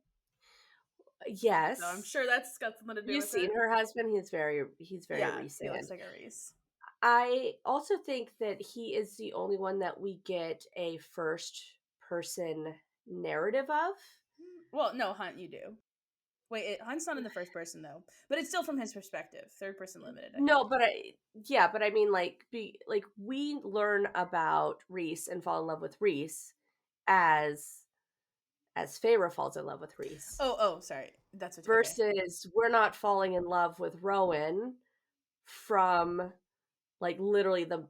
So I'm Yes. sure that's got something to Have do you with it. seen her husband? He's very Yeah, he looks recent. like a Reese. I also think that he is the only one that we get a first person narrative of. Well, no, Hunt, you do. Wait, Hunt's not in the first person though, but it's still from his perspective, third person limited. I No, think. but I mean like we learn about Reese and fall in love with Reese as Feyre falls in love with Reese. Oh, sorry. That's what. Okay. Versus we're not falling in love with Rowan from like literally the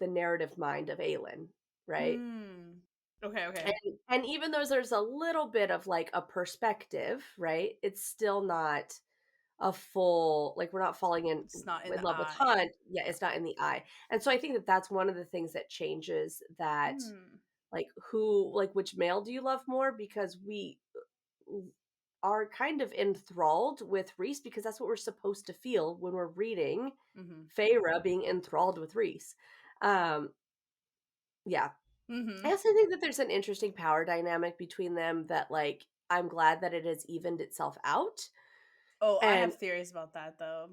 narrative mind of Aelin, right? Hmm. Okay. And even though there's a little bit of like a perspective, right? It's still not a full like we're not falling It's not in in the love with eye. Hunt. Yeah, it's not in the eye. And so I think that that's one of the things that changes that Hmm. like who like which male do you love more because we are kind of enthralled with Reese because that's what we're supposed to feel when we're reading Mm-hmm. Feyre being enthralled with Reese. Um, yeah. I Mm-hmm. also think that there's an interesting power dynamic between them that like I'm glad that it has evened itself out. Oh, I And have theories about that though.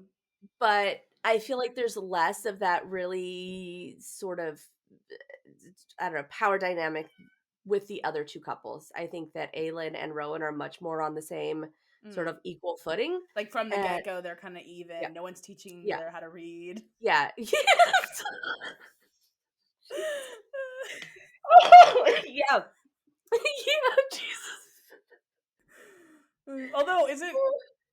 but I feel like there's less of that really sort of I don't know, power dynamic with the other two couples. I think that Aelin and Rowan are much more on the same sort Mm. of equal footing. Like from the And get go, they're kind of yeah, even. No one's teaching the yeah, other how to read. yeah. Yeah. Yeah, Jesus. Although, isn't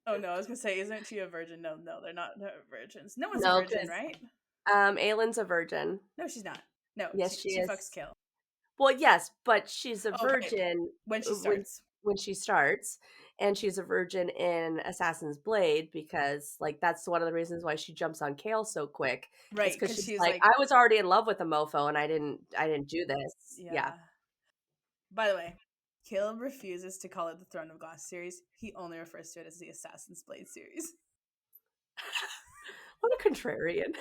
oh no, I was gonna say, isn't she a virgin? No, no, they're not virgins. No one's a No, virgin, because right? Aelin's a virgin. No, she's not. No, Yes, she she she fucks is. Kill. Well, yes, but she's a Okay, virgin when she when starts, she starts, and she's a virgin in Assassin's Blade because, like, that's one of the reasons why she jumps on Kale so quick. It's right? because Because she's she's like, like, "I was already in love with a mofo, and I didn't do this." Yeah. yeah. By the way, Caleb refuses to call it the Throne of Glass series. He only refers to it as the Assassin's Blade series. What a contrarian.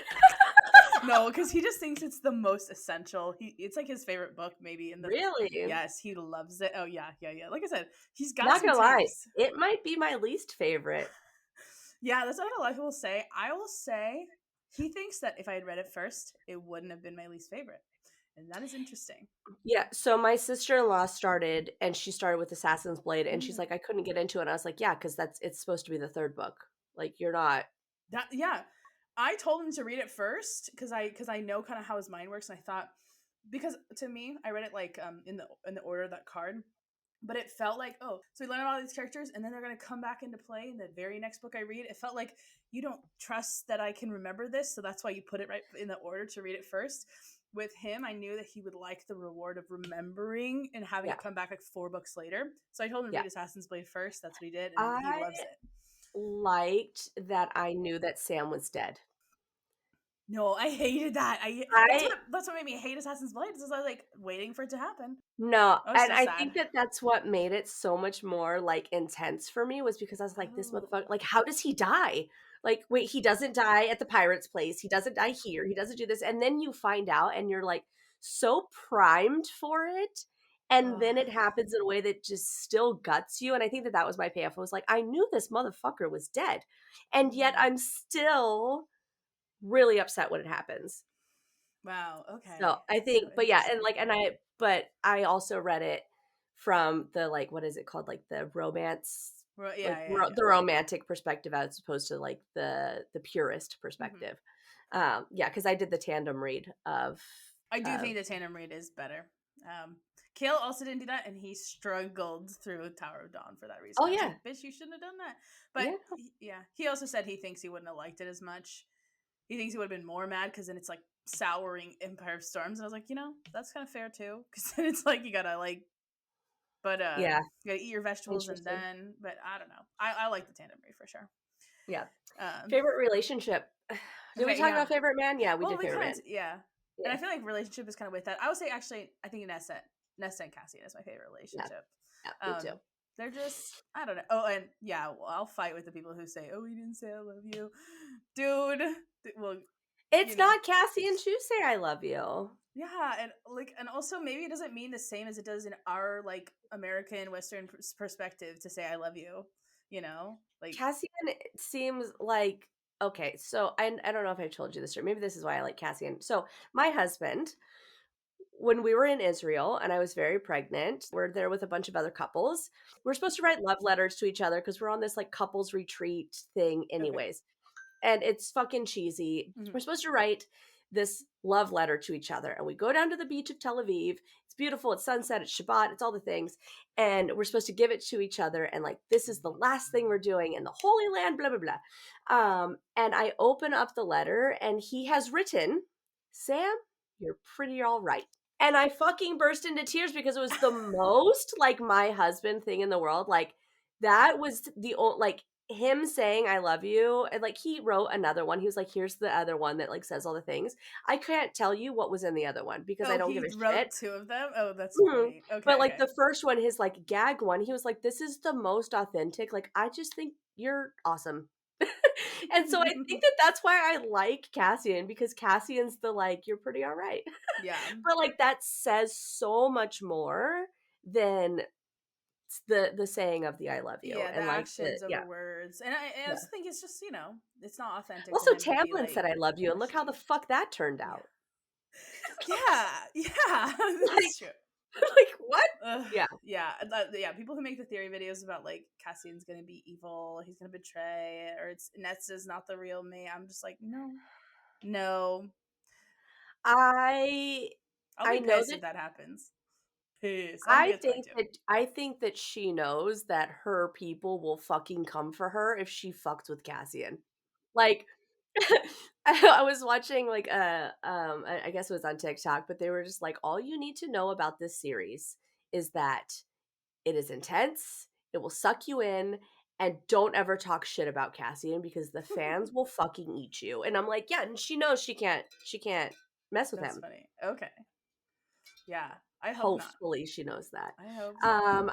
No, because he just thinks it's the most essential. It's like his favorite book, maybe. In the Really? yes, he loves it. Oh yeah. Like I said, he's got Not some gonna lie, takes. it might be my least favorite. Yeah, that's what a lot of people say. I will say he thinks that if I had read it first, it wouldn't have been my least favorite, and that is interesting. Yeah, so my sister-in-law started and she started with Assassin's Blade, and she's Mm. like, "I couldn't get into it." And I was like, "Yeah, because it's supposed to be the 3rd book. Like, you're not." That yeah, I told him to read it first because I know kind of how his mind works, and I thought because to me I read it like in the order of that card, but it felt like oh so we learn about all these characters and then they're gonna come back into play in the very next book I read. It felt like you don't trust that I can remember this, so that's why you put it right in the order to read it first. With him, I knew that he would like the reward of remembering and having Yeah, it come back like 4 books later. So I told him to yeah. read Assassin's Blade first. That's what he did, and he I loves it. liked that I knew that Sam was dead. No, I hated that. I That's what made me hate Assassin's Blade. Is I was like waiting for it to happen. No, I was and so I sad. think that that's what made it so much more, like, intense for me was because I was like, "This Oh. motherfucker like, how does he die?" Like, wait, he doesn't die at the pirate's place, he doesn't die here, he doesn't do this, and then you find out and you're, like, so primed for it, and Oh. then it happens in a way that just still guts you, and I think that that was my payoff. I was like, "I knew this motherfucker was dead, and yet Mm. I'm still really upset when it happens." Wow. So, Okay. I So think but yeah, and, interesting. like, and I but I also read it from the, like, what is it called? Like, the romance like, Yeah. the romantic perspective as opposed to, like, the purist Hmm. perspective. Yeah, because I did the tandem read I do of think the tandem read is better. Um, Kale also didn't do that, and he struggled through Tower of Dawn for that reason. Oh, I was yeah. like, "Bitch, you shouldn't have done that." But Yeah. yeah, he also said he thinks he wouldn't have liked it as much. He thinks he would have been more mad because then it's like souring Empire of Storms, and I was like, that's kind of fair too, because then it's like you gotta like, but Yeah. you gotta eat your vegetables and Interesting. then. But I don't know. I like the tandem read for sure. Yeah. Um, Favorite relationship. Did we okay, talk yeah. about favorite man? Yeah, we Well, did we favorite kind man. of yeah, and I Yeah. feel like relationship is kind of with that. I would say actually, I think Nessa and Cassian is my favorite Yeah. relationship. Yeah, me too. Um, they're just I don't know. Oh, and yeah, well, I'll fight with the people who say, "Oh, we didn't say I love you," dude. Well, It's you know, not Cassie and Shu say I love you. yeah, and like, and also maybe it doesn't mean the same as it does in our like American Western perspective to say I love you. Like Cassian seems like okay, so I don't know if I told you this or maybe this is why I like Cassian. So my husband, when we were in Israel and I was very pregnant, we're there with a bunch of other couples. We're supposed to write love letters to each other because we're on this like couples retreat thing, okay, anyways. And it's fucking cheesy. hmm We're supposed to write this love letter to each other. And we go down to the beach of Tel Aviv. It's beautiful. It's sunset. It's Shabbat. It's all the things. And we're supposed to give it to each other. And like, this is the last thing we're doing in the Holy Land, blah, blah, blah. And I open up the letter and he has written, Sam, you're pretty all right. And I fucking burst into tears because it was the most like my husband thing in the world. Like that was the old like him saying I love you. And like he wrote another one. He was like, here's the other one that like says all the things. I can't tell you what was in the other one because I Oh, don't give he a shit. wrote 2 of them? Oh, that's Mhm. funny. Okay, But like okay. the first one, his like gag one, he was like, this is the most authentic. Like, I just think you're awesome. And so I think that that's why I like Cassian because Cassian's the like, you're pretty all right. Yeah. But, like, that says so much more than the saying of the "I love you," Yeah, the and, like, the actions yeah, over words. And I yeah. also think it's just, it's not authentic to Also, him to be, Tamlin said, like, "I love you," and look how the pushy. fuck that turned Yeah. out. Yeah, yeah, Like that's true. like, what? Ugh, Yeah. yeah, yeah, people who make the theory videos about, like, Cassian's gonna be evil, he's gonna betray, or it's Nets is not the real me, I'm just like, "No. No." I I'll I be know pissed that if that happens. Pissed. I'm gonna get talked to. I think that she knows that her people will fucking come for her if she fucks with Cassian. Like, I was watching, like, I guess it was on TikTok, but they were just like, "All you need to know about this series is that it is intense, it will suck you in, and don't ever talk shit about Cassian because the fans will fucking eat you." And I'm like, "Yeah," and she knows she can't mess with That's him. funny. Okay. Yeah, I hope not. Hopefully, she knows that. I hope so. Um,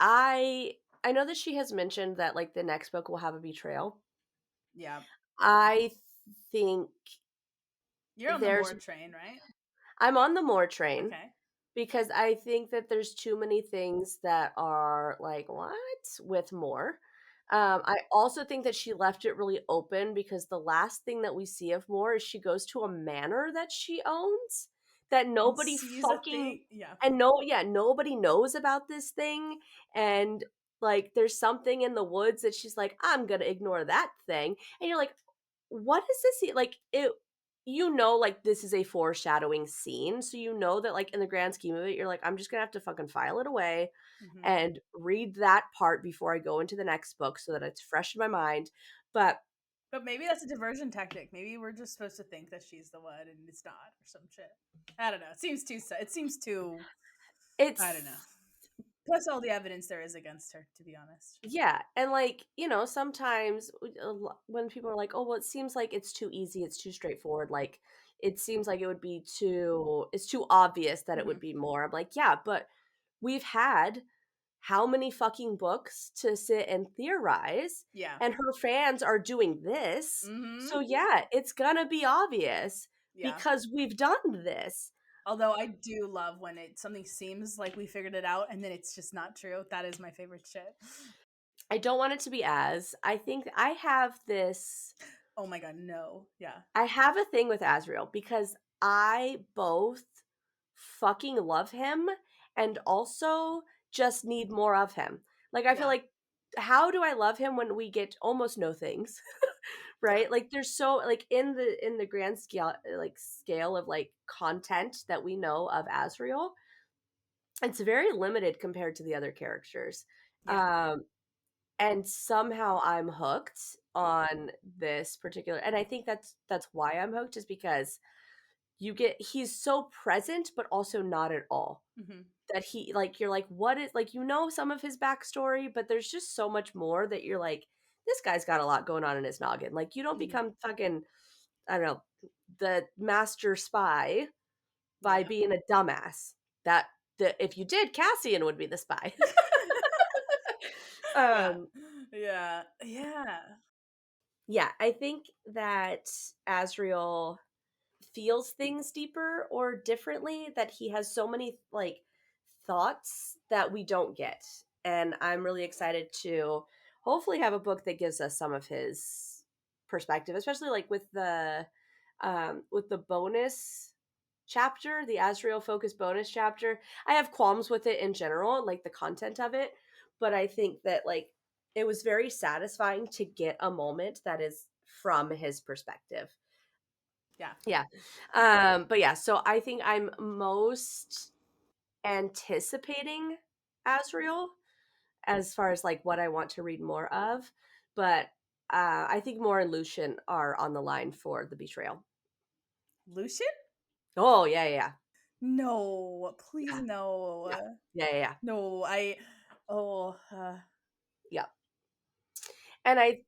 I I know that she has mentioned that, like, the next book will have a betrayal. Yeah. I think You're on the there's Moore train, right? I'm on the More train Okay. because I think that there's too many things that are like, "What?" with More. I also think that she left it really open because the last thing that we see of More is she goes to a manor that she owns that And nobody sees a fucking thing. Yeah. and no yeah, nobody knows about this thing, and, like, there's something in the woods that she's like, "I'm gonna ignore that thing," and you're like, "What is this?" Like, like, this is a foreshadowing scene, so you know that, like, in the grand scheme of it, you're like, "I'm just gonna have to fucking file it away Hmm. and read that part before I go into the next book so that it's fresh in my mind." But But maybe that's a diversion tactic. Maybe we're just supposed to think that she's the one and it's not, or some shit. I don't know. It seems too. It seems too. I don't know. it's Plus all the evidence there is against her, to be honest. yeah, and, like, sometimes when people are like, "Oh, well, it seems like it's too easy, it's too straightforward," like, it seems like it would be too it's too obvious that it would Hmm. be more. I'm like, "Yeah, but we've had how many fucking books to sit and theorize, Yeah. and her fans are doing this, Hmm. so yeah, it's gonna be obvious Yeah. because we've done this." Although I do love when something seems like we figured it out and then it's just not true. That is my favorite shit. I don't want it to be as I think Oh my god, no. Yeah. I have a thing with Asriel because I both fucking love him and also just need more of him. Like, I feel Yeah. like, how do I love him when we get almost no things? Yeah. Right? Like, there's so like, in the grand scale of, like, content that we know of Asriel, it's very limited compared to the other characters. Yeah. Um, and somehow I'm hooked on this particular and I think that's why I'm hooked is because he's so present, but also not at all. Hmm. That he like, you're like, "What is" like, some of his backstory, but there's just so much more that you're like, "This guy's got a lot going on in his noggin." Like, you don't Hmm. become fucking, I don't know, the master spy by Yeah. being a dumbass. If you did, Cassian would be the spy. Yeah. Um, Yeah. Yeah. yeah, I think that Asriel feels things deeper or differently, that he has so many, like, thoughts that we don't get, and I'm really excited to hopefully have a book that gives us some of his perspective, especially, like, with the bonus chapter, the Asriel focus bonus chapter. I have qualms with it in general, like the content of it, but I think that, like, it was very satisfying to get a moment that is from his perspective. Yeah. Yeah. But yeah, so I think I'm most anticipating Asriel as far as, like, what I want to read more of, but, I think More and Lucian are on the line for the betrayal. Lucian? Oh, yeah, yeah, yeah. No, please Yeah, no. yeah, yeah, yeah, yeah. No, oh, Yeah. And I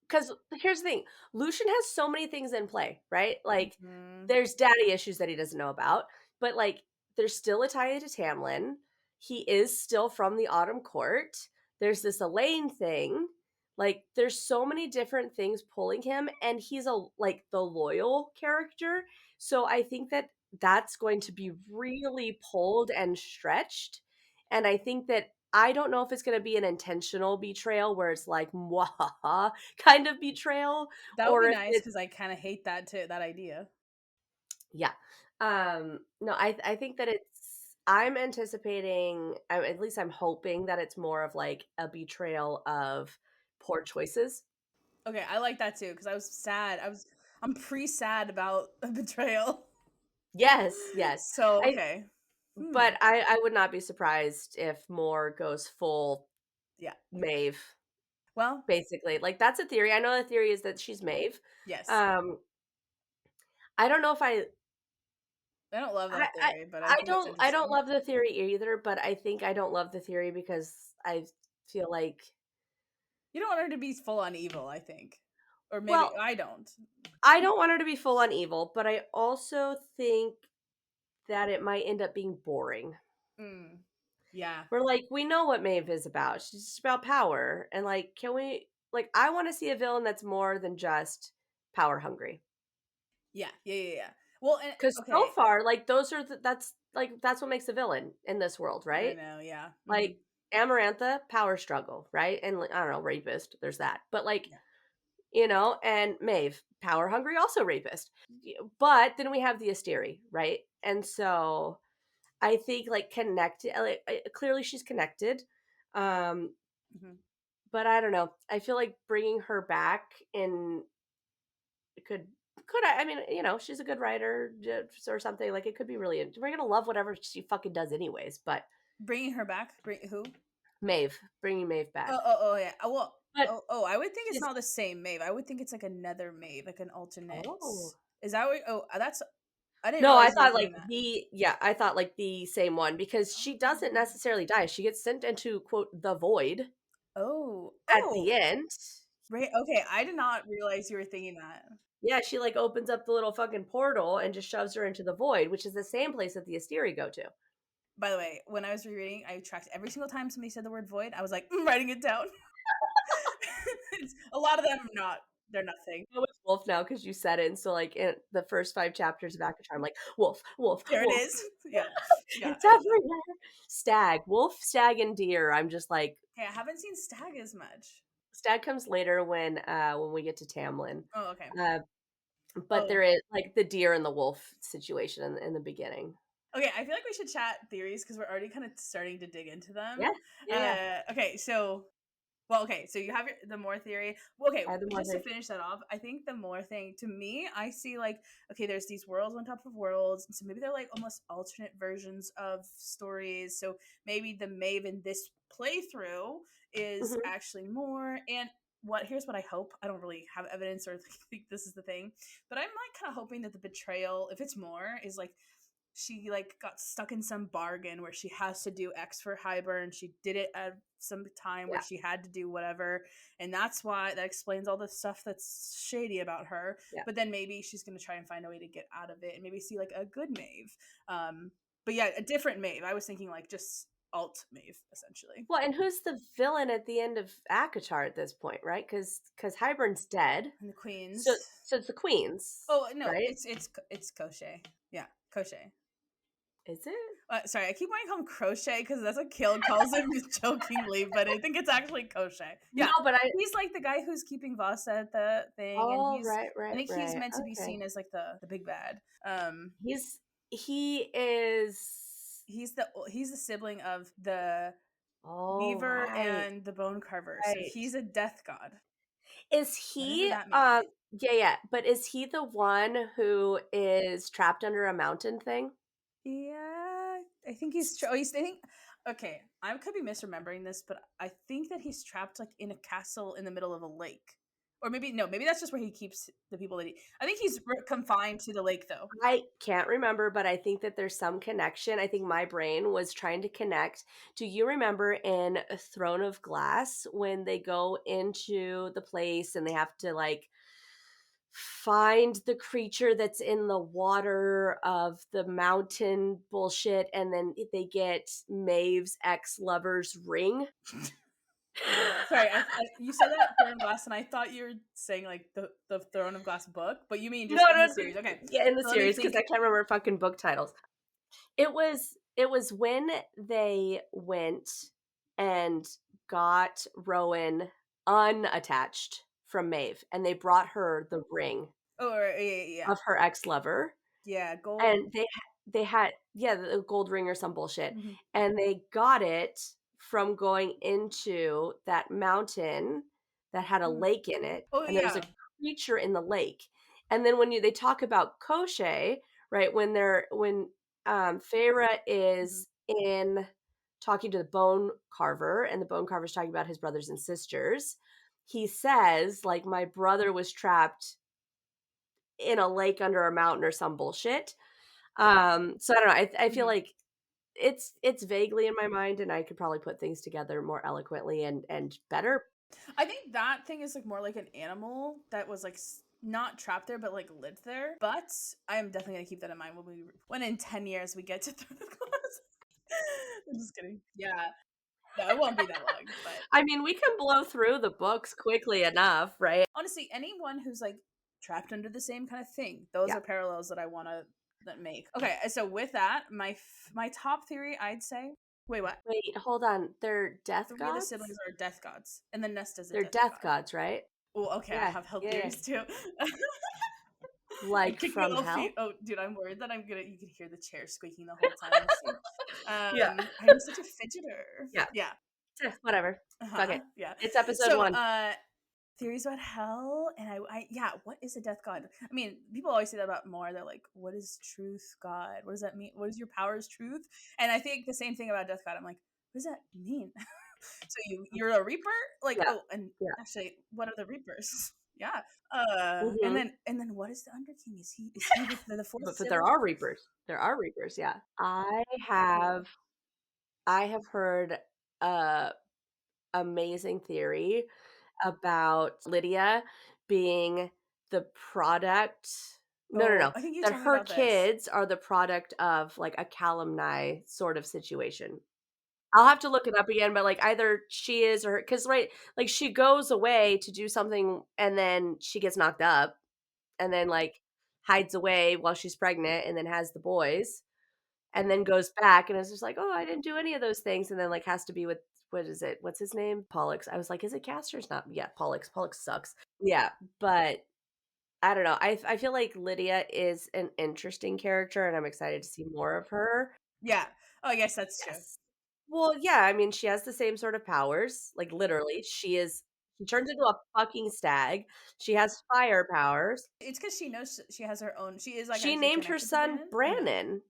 because here's the thing, Lucian has so many things in play, right? Like, mhm. there's daddy issues that he doesn't know about, but, like, there's still a tie to Tamlin. He is still from the Autumn Court. There's this Elaine thing. Like, there's so many different things pulling him, and he's like, the loyal character. So I think that that's going to be really pulled and stretched, and I think that I don't know if it's gonna be an intentional betrayal where it's like, "Mwahaha," kind of betrayal, That would or be if nice it's because I kinda hate that too, that idea. yeah. No, I think that I'm anticipating, at least I'm hoping that it's more of like a betrayal of poor choices. Okay, I like that too because I was sad. I'm pre-sad about a betrayal. Yes, yes. So, I okay. but Hmm. I would not be surprised if more goes full Yeah. Maeve, Well, basically. Like, that's a theory. I know the theory is that she's Maeve. yes. Um, I don't know if I don't love I that I theory, but I think it's I don't interesting. love the theory either, but I think I don't love the theory because I feel like You don't want her to be full on evil, I think. Or maybe well, I don't. I don't want her to be full on evil, but I also think that it might end up being boring. Mm. Yeah. We're like, we know what Maeve is about. She's just about power. And like, can we like I want to see a villain that's more than just power hungry. Yeah. Yeah. Yeah. Yeah. Well, and Cuz so okay. far, like those are that's like that's what makes a villain in this world, I right? know. Yeah. Like Amarantha, power struggle, right? And like, I don't know, rapist, there's that. But like, Yeah. and Maeve, power hungry, also rapist. But then we have the Asteri, right? And so I think like connected, like, clearly she's connected. Um, Hmm. but I don't know. I feel like bringing her back in could I mean, she's a good writer or something. Like it could be really. We're gonna love whatever she fucking does, anyways. But Bringing her back. Bring who? Maeve, bringing Maeve Oh. back, Oh. Oh. Yeah. Well. but Oh. Oh. I would think it's she's not the same Maeve. I would think it's like another Maeve, like an alternate. oh Is that what? Oh, that's. I didn't no, I realize you were thought like thinking that. I thought like the same one because she doesn't Oh. necessarily die. She gets sent into quote the void Oh. at the Oh. end. Right. Okay. I did not realize you were thinking that. Yeah, she like opens up the little fucking portal and just shoves her into the void, which is the same place that the Asteri go to. By the way, when I was rereading, I tracked every single time somebody said the word void. I was like, writing it down. A lot of them are not. They're nothing. I know it's Wolf now because you said it. And so like in the first 5 chapters of ACOTAR, I'm like, Wolf, Wolf, There it Wolf. is. Yeah. Yeah. It's everywhere. Stag, wolf, stag, and deer. I'm just like Okay, I haven't seen Stag as much. stag comes later when we get to Tamlin. Oh, okay. Uh, but Oh, there is like the deer and the wolf situation in the beginning. okay. I feel like we should chat theories because we're already kind of starting to dig into them. Yeah, yeah, yeah. Okay, so well, okay, so you have the more theory. Well, okay, I had the more just to thing. finish that off, I think the more thing to me, I see like, okay, there's these worlds on top of worlds, so maybe they're like almost alternate versions of stories. So maybe the Maeve in this playthrough is Mhm. actually more. And here's what I hope. I don't really have evidence or think this is the thing, but I'm like kind of hoping that the betrayal, if it's more, is like she like got stuck in some bargain where she has to do X for Hybern. She did it at some time where Yeah, she had to do whatever, and that's why that explains all the stuff that's shady about her. yeah. But then maybe she's gonna try and find a way to get out of it, and maybe see like a good Maeve. But yeah, a different Maeve. I was thinking like just alt Maeve essentially, Well, and who's the villain at the end of ACOTAR at this point, right? Because Hybern's dead, and the so queens. it's the queens, Oh no, right? it's Crochet. Yeah, Crochet. Is it? Sorry, I keep wanting to call him Crochet because that's what Kill calls him jokingly, but I think it's actually Crochet. No, Yeah, but I. he's like the guy who's keeping Vasa at the thing, and Oh, right, I right, think he's right. meant to be Okay, seen as like the big bad. he is. He's the sibling of the Oh, Weaver right, and the Bone Carver, so right. he's a death god, Is whatever he? that means. Yeah, yeah. But is he the one who is trapped under a mountain thing? Yeah, I think he's. Oh, he's. I think. Okay, I could be misremembering this, but I think that he's trapped like in a castle in the middle of a lake. Or maybe no, maybe that's just where he keeps the people that I think he's confined to the lake though. I can't remember, but I think that there's some connection. I think my brain was trying to connect. Do you remember in A Throne of Glass when they go into the place and they have to like find the creature that's in the water of the mountain bullshit and then they get Maeve's ex-lover's ring? Sorry, you said that Throne of Glass, and I thought you were saying like the Throne of Glass book, but you mean No, just in no, the series? Okay, yeah, in the so let me series because think. I can't remember fucking book titles. It was when they went and got Rowan unattached from Maeve, and they brought her the ring Oh, yeah, of her ex-lover, yeah, gold. and they had yeah, the gold ring or some bullshit, Mhm. and they got it from going into that mountain that had a Hmm. lake in it, Oh and there was a yeah. creature in the lake. And then when they talk about Koshé, right, when Feyre Mhm. is in talking to the bone carver, and the bone carver's talking about his brothers and sisters, he says, like, "My brother was trapped in a lake under a mountain," or some bullshit. So I don't know. I feel Mhm. like it's vaguely in my mind, and I could probably put things together more eloquently and better. I think that thing is like more like an animal that was like not trapped there, but like lived there. But I am definitely gonna keep that in mind when in 10 years we get to Throne of Glass. I'm just kidding. Yeah, no, it won't be that long. But I mean, we can blow through the books quickly enough, right? honestly, anyone who's like trapped under the same kind of thing, those Yeah. are parallels that I want to make. Okay, so with that, my top theory, I'd say. Wait, what? Wait, hold on. They're death Three of the siblings gods? are death gods, and then Nesta's a They're death death god. gods, right? Oh, okay, I Yeah. have health Yeah, yeah. theories too. I'm Like kicking from off feet. hell? Oh, dude, I'm worried that I'm gonna. You could hear the chair squeaking the whole time. Let's see. Yeah. I'm such a fidgeter. Yeah. Yeah. Whatever. Fuck Uh-huh. it. Yeah. It's episode So, 1. theories about hell, and yeah, what is a death god? I mean, people always say that about more. They're like, what is truth god? What does that mean? What is your power's truth? And I think the same thing about death god. I'm like, what does that mean? So you're a reaper? Like, Yeah. oh, and Yeah. actually, what are the reapers? Yeah. Mhm. And then what is the Underking? Is he the fourth But there sibling? are reapers. There are reapers, yeah. Have I have heard a amazing theory about Lydia being the product. No, no, Oh, no. I think you That told me her about this. kids are the product of like a calumni sort of situation. I'll have to look it up again, but like either she is or because right, like she goes away to do something and then she gets knocked up and then like hides away while she's pregnant and then has the boys and then goes back and is just like, "Oh, I didn't do any of those things," and then, like, has to be with what is it? What's his name? Pollux. I was like, "Is it Castor's not?" Yeah, Pollux. Pollux sucks. Yeah, but I don't know. I feel like Lydia is an interesting character, and I'm excited to see more of her. Yeah. Oh, I guess that's true. Yes. Well, yeah, I mean, she has the same sort of powers, like, literally. She turns into a fucking stag. She has fire powers. It's because she knows she has her own. She is like She actually named her connected to son Brandon, or no? Brannon.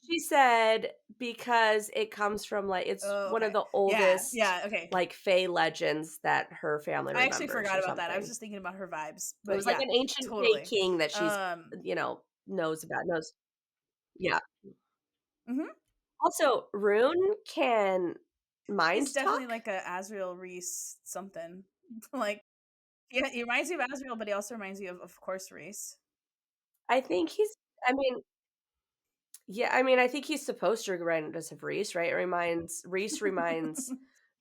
She said because it comes from, like it's Oh, one of okay. the Yeah. oldest, Yeah. Okay. like, Fae legends that her family I actually remembers forgot or about that. I was something. just thinking about her vibes, It but was like yeah, an ancient Fae totally. king that she's, Um. knows. Yeah. Mhm. Also, Rune can He's mind definitely talk. like a Azriel Reese something. Like, yeah, he reminds you of Azriel, but he also reminds you of course, Reese. I think he's I mean, yeah, I mean, I think he's supposed to remind us of Reese, right? Reese reminds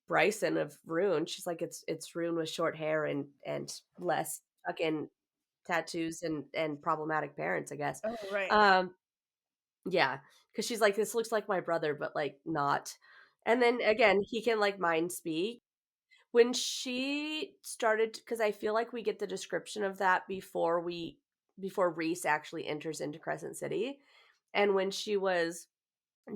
Bryson of Rune. She's like, it's Rune with short hair and less fucking tattoos and problematic parents, I guess. Oh, right. Um, yeah, because she's like, this looks like my brother, but like not. And then again, he can like mind speak. When she started, because I feel like we get the description of that before Reese actually enters into Crescent City, and when she was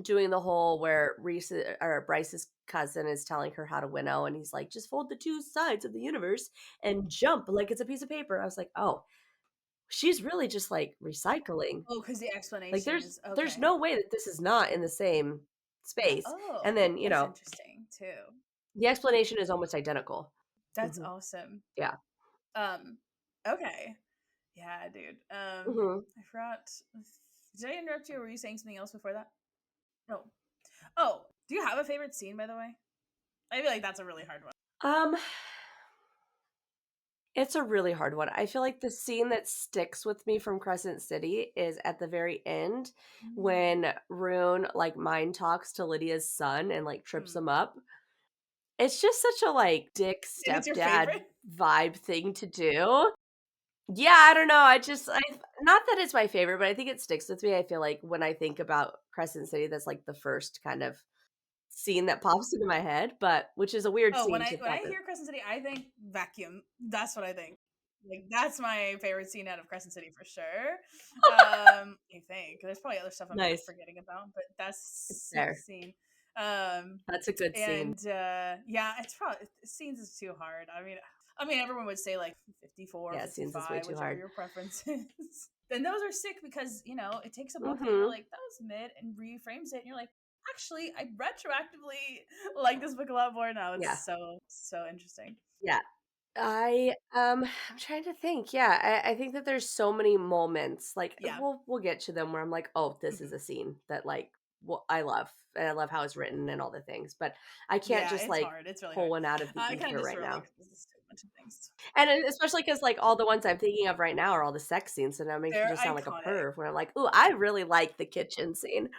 doing the whole where Reese or Bryce's cousin is telling her how to winnow, and he's like, just fold the two sides of the universe and jump like it's a piece of paper. I was like, oh, she's really just like recycling. Oh, because the Like explanation there's is there's okay. no way that this is not in the same space. And Oh, then, that's interesting too. the explanation is almost identical. That's Mhm. awesome. Yeah. Um, okay. Yeah, dude. Mhm. I forgot. Did I interrupt you, or were you saying something else before that? No. Oh, do you have a favorite scene, by the way? I feel like that's a really hard one. Um, it's a really hard one. I feel like the scene that sticks with me from Crescent City is at the very end Mm. when Rune, like, mind talks to Lydia's son and, like, trips Hmm. him up. It's just such a, like, dick And it's your stepdad favorite? vibe thing to do. Yeah, I don't know, I not that it's my favorite, but I think it sticks with me. I feel like when I think about Crescent City, that's, like, the first kind of scene that pops into my head, but which is a weird Oh, when scene I to when pop I in. hear Crescent City, I think vacuum. That's what I think. Like that's my favorite scene out of Crescent City for sure. I think there's probably other stuff I'm Nice. forgetting about, but that's It's sick there. scene. Um, That's a good scene. and yeah, it's probably scenes is too hard. I mean, everyone would say like 54, Yeah, scenes is way 55, too whichever hard. your preference is. Then those are sick because it takes a book that you're Mhm. like that was mid and reframes it, and you're like, actually, I retroactively like this book a lot more now. Yeah. It's so interesting. Yeah. I'm trying to think. Yeah, I think that there's so many moments, like, Yeah. we'll get to them where I'm like, "Oh, this is Mhm. a scene that, like, well, I love, and I love how it's written and all the things," but I can't Yeah, just, it's like, hard. It's really pull hard. one out of the I kind of ether just right wrote now. like this is a bunch of things. And especially because, like, all the ones I'm thinking of right now are all the sex scenes, so now it makes me They're just sound like a iconic. perv when I'm like, "Ooh, I really like the kitchen scene."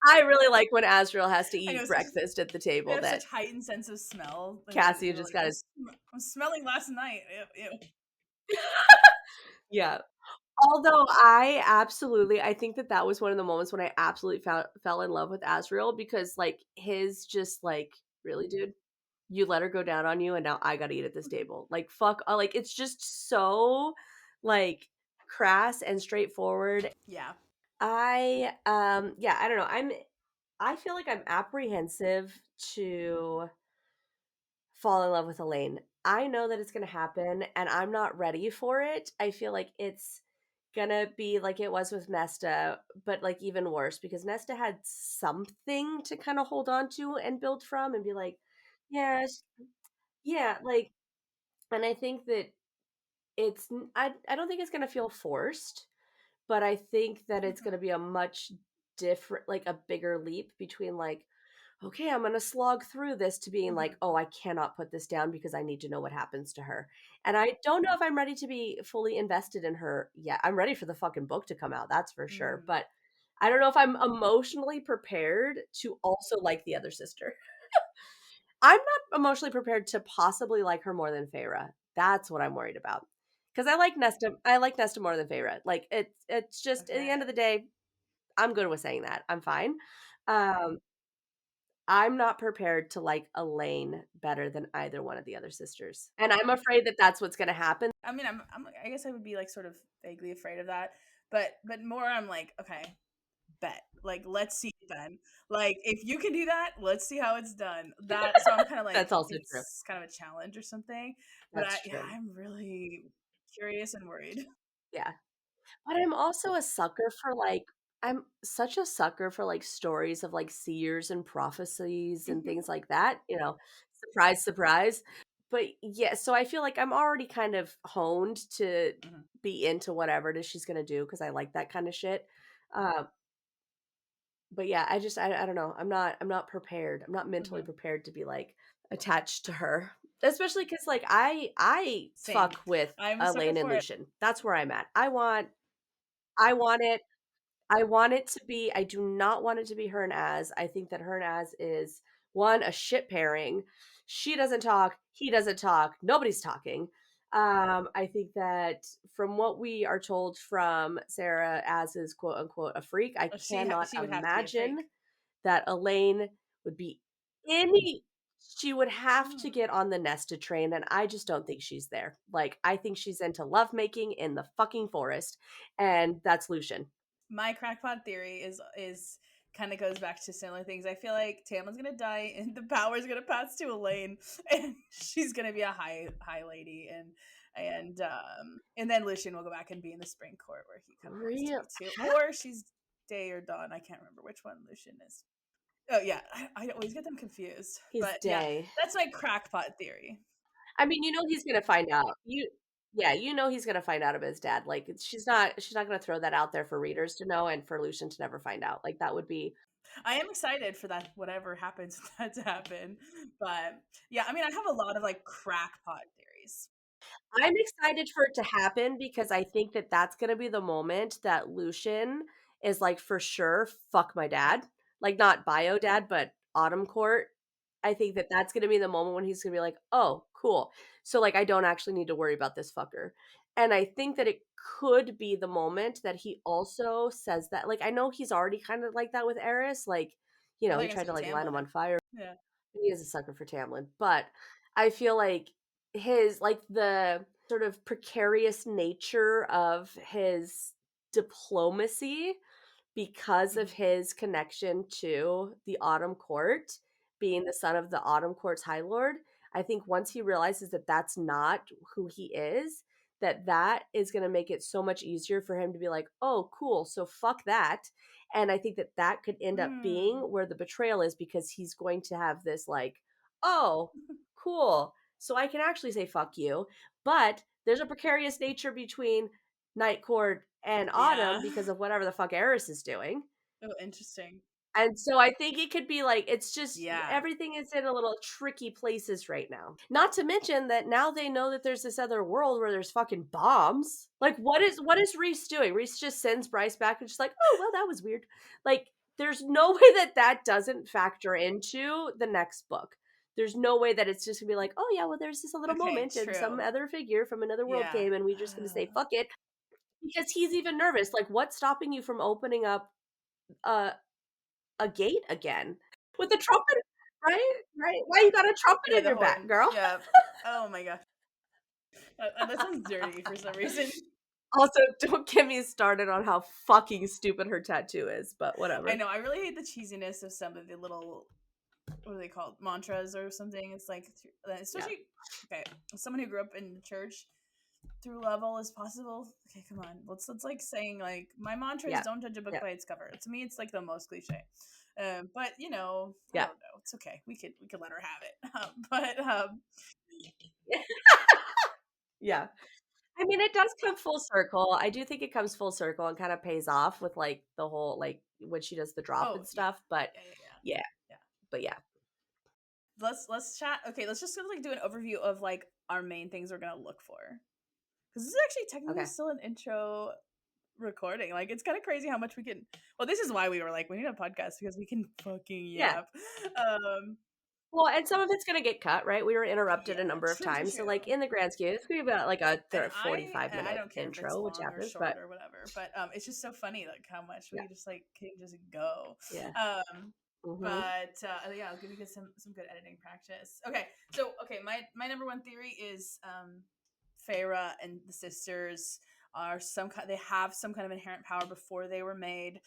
I really like when Azrael has to I know eat such breakfast at the they table have that such heightened sense of smell. Cassie They're just like, got his I'm smelling last night. Ew, ew. Yeah. Although I think that that was one of the moments when I absolutely fell in love with Azrael because, like, his just, like, "Really, dude? You let her go down on you, and now I gotta eat at this table." Like, fuck like, it's just so, like, crass and straightforward. Yeah. Yeah, I don't know, I feel like I'm apprehensive to fall in love with Elaine. I know that it's gonna happen, and I'm not ready for it. I feel like it's gonna be like it was with Nesta, but, like, even worse because Nesta had something to kinda hold on to and build from and be like, "Yes." Yeah, like and I think that I don't think it's gonna feel forced, but I think that it's gonna Mhm. be a much different like, a bigger leap between, like, "Okay, I'm gonna slog through this," to being like, Mhm. "Oh, I cannot put this down because I need to know what happens to her." And I don't know if I'm ready to be fully invested in her yet. I'm ready for the fucking book to come out, that's for sure, Mm. but I don't know if I'm emotionally prepared to also like the other sister. I'm not emotionally prepared to possibly like her more than Feyre. That's what I'm worried about. Because I like Nesta more than Feyre. Like, it's just at the end of Okay. the day, I'm good with saying that. I'm fine. Um, I'm not prepared to like Elaine better than either one of the other sisters, and I'm afraid that that's what's gonna happen. I mean, I guess I would be like sort of vaguely afraid of that, but more I'm like, okay, bet. Like, let's see it then. Like, if you can do that, let's see how it's done. That so I'm kind of like, That's also true. it's kind of a challenge or something. But That's yeah, true. I'm really curious and worried. Yeah. But I'm also a sucker for, like I'm such a sucker for, like, stories of, like, seers and prophecies and things like that, surprise, surprise. But, yeah, so I feel like I'm already kind of honed to Mhm. be into whatever it is she's gonna do because I like that kinda shit. Um, but yeah, I don't know. I'm not prepared. I'm not mentally Mhm. prepared to be, like, attached to her. Especially because like, I Same. fuck with I'm a sucker Elaine and for it. Lucian. That's where I'm at. I want it I want it to be I do not want it to be her and Az. I think that her and Az is, 1, a shit pairing. She doesn't talk, he doesn't talk, nobody's talking. I think that from what we are told from Sarah, Az is quote unquote a freak. I cannot She would have to be a imagine freak. that Elaine would be any she would have to Mm. get on the Nesta train, and I just don't think she's there. Like, I think she's into lovemaking in the fucking forest, and that's Lucian. My crackpot theory is kind of goes back to similar things. I feel like Tamlin's gonna die and the power's gonna pass to Elaine, and she's gonna be a high lady, and then Lucian will go back and be in the spring court where he kind of wants to Real be too, ha or she's Day or Dawn. I can't remember which one Lucian is. Oh yeah, I always get them confused, He's but yeah, Day. that's my crackpot theory. I mean, you know he's gonna find out. Yeah, you know he's gonna find out about his dad. Like, she's not gonna throw that out there for readers to know and for Lucian to never find out. Like, that would be I am excited for that, whatever happens for that to happen. But yeah, I mean, I have a lot of like crackpot theories. I'm excited for it to happen because I think that that's gonna be the moment that Lucian is like, for sure, "Fuck my dad." Like, not bio dad, but Autumn Court. I think that that's gonna be the moment when he's gonna be like, "Oh, cool. So, like, I don't actually need to worry about this fucker." And I think that it could be the moment that he also says that, like, I know he's already kind of like that with Eris, like, I thought he you were gonna tried say to, like, light him Tamlin. on fire. Yeah. He is a sucker for Tamlin, but I feel like his like the sort of precarious nature of his diplomacy because of Mhm. his connection to the Autumn Court, being the son of the Autumn Court's High Lord, I think once he realizes that that's not who he is, that that is going to make it so much easier for him to be like, "Oh, cool. So fuck that." And I think that that could end up being Mm. where the betrayal is because he's going to have this like, "Oh, cool. So I can actually say fuck you." But there's a precarious nature between Night Court and Autumn Yeah. because of whatever the fuck Eris is doing. Oh, interesting. And so I think it could be like it's just Yeah. everything is in a little tricky places right now. Not to mention that now they know that there's this other world where there's fucking bombs. Like what is Reese doing? Reese just sends Bryce back and just like, "Oh, well, that was weird." Like there's no way that that doesn't factor into the next book. There's no way that it's just gonna be like, "Oh yeah, well, there's this a little Okay, moment and some true. other figure from another world Yeah. came and we're just gonna say fuck it." Because he's even nervous. Like, what's stopping you from opening up a a gate again with a trumpet? Right? Right? Why you got a trumpet Yeah, in the your back, horn. girl? Yeah. Oh my gosh. That sounds dirty for some reason. Also, don't get me started on how fucking stupid her tattoo is, but I whatever. know. I really hate the cheesiness of some of the little, what are they called, mantras or something. It's like, Yeah. especially, okay, as someone who grew up in the church, through love all as possible. Okay, come on. Let's like saying like my mantra is Yeah. don't judge a book Yeah. by its cover. To me, it's like the most cliche. But you know, I Yeah. don't know. It's okay. We could let her have it. But Yeah. I mean, it does come full circle. I do think it comes full circle and kind of pays off with like the whole like when she does the drop oh and yeah, stuff, but yeah, yeah, yeah, yeah, yeah. but yeah. Let's chat. Okay, let's just like do an overview of like our main things we're gonna look for, because this is actually technically Okay. still an intro recording. Like it's kind of crazy how much we can. Well, this is why we were like we need a podcast because we can fucking Yeah. yap. Um, Well, and some of it's gonna get cut, right? We were interrupted yeah, a number of true, true, times. So, like, true. in the grand scheme, it's gonna be about like a And 45 I minute don't care if it's intro, which long or happens, short but or whatever, but it's just so funny like how much yeah, we just like can just go. yeah. Um, Hmm. but yeah, I'll give you guys some good editing practice. Okay, so okay, my number one theory is Feyre and the sisters are they have some kind of inherent power before they were made,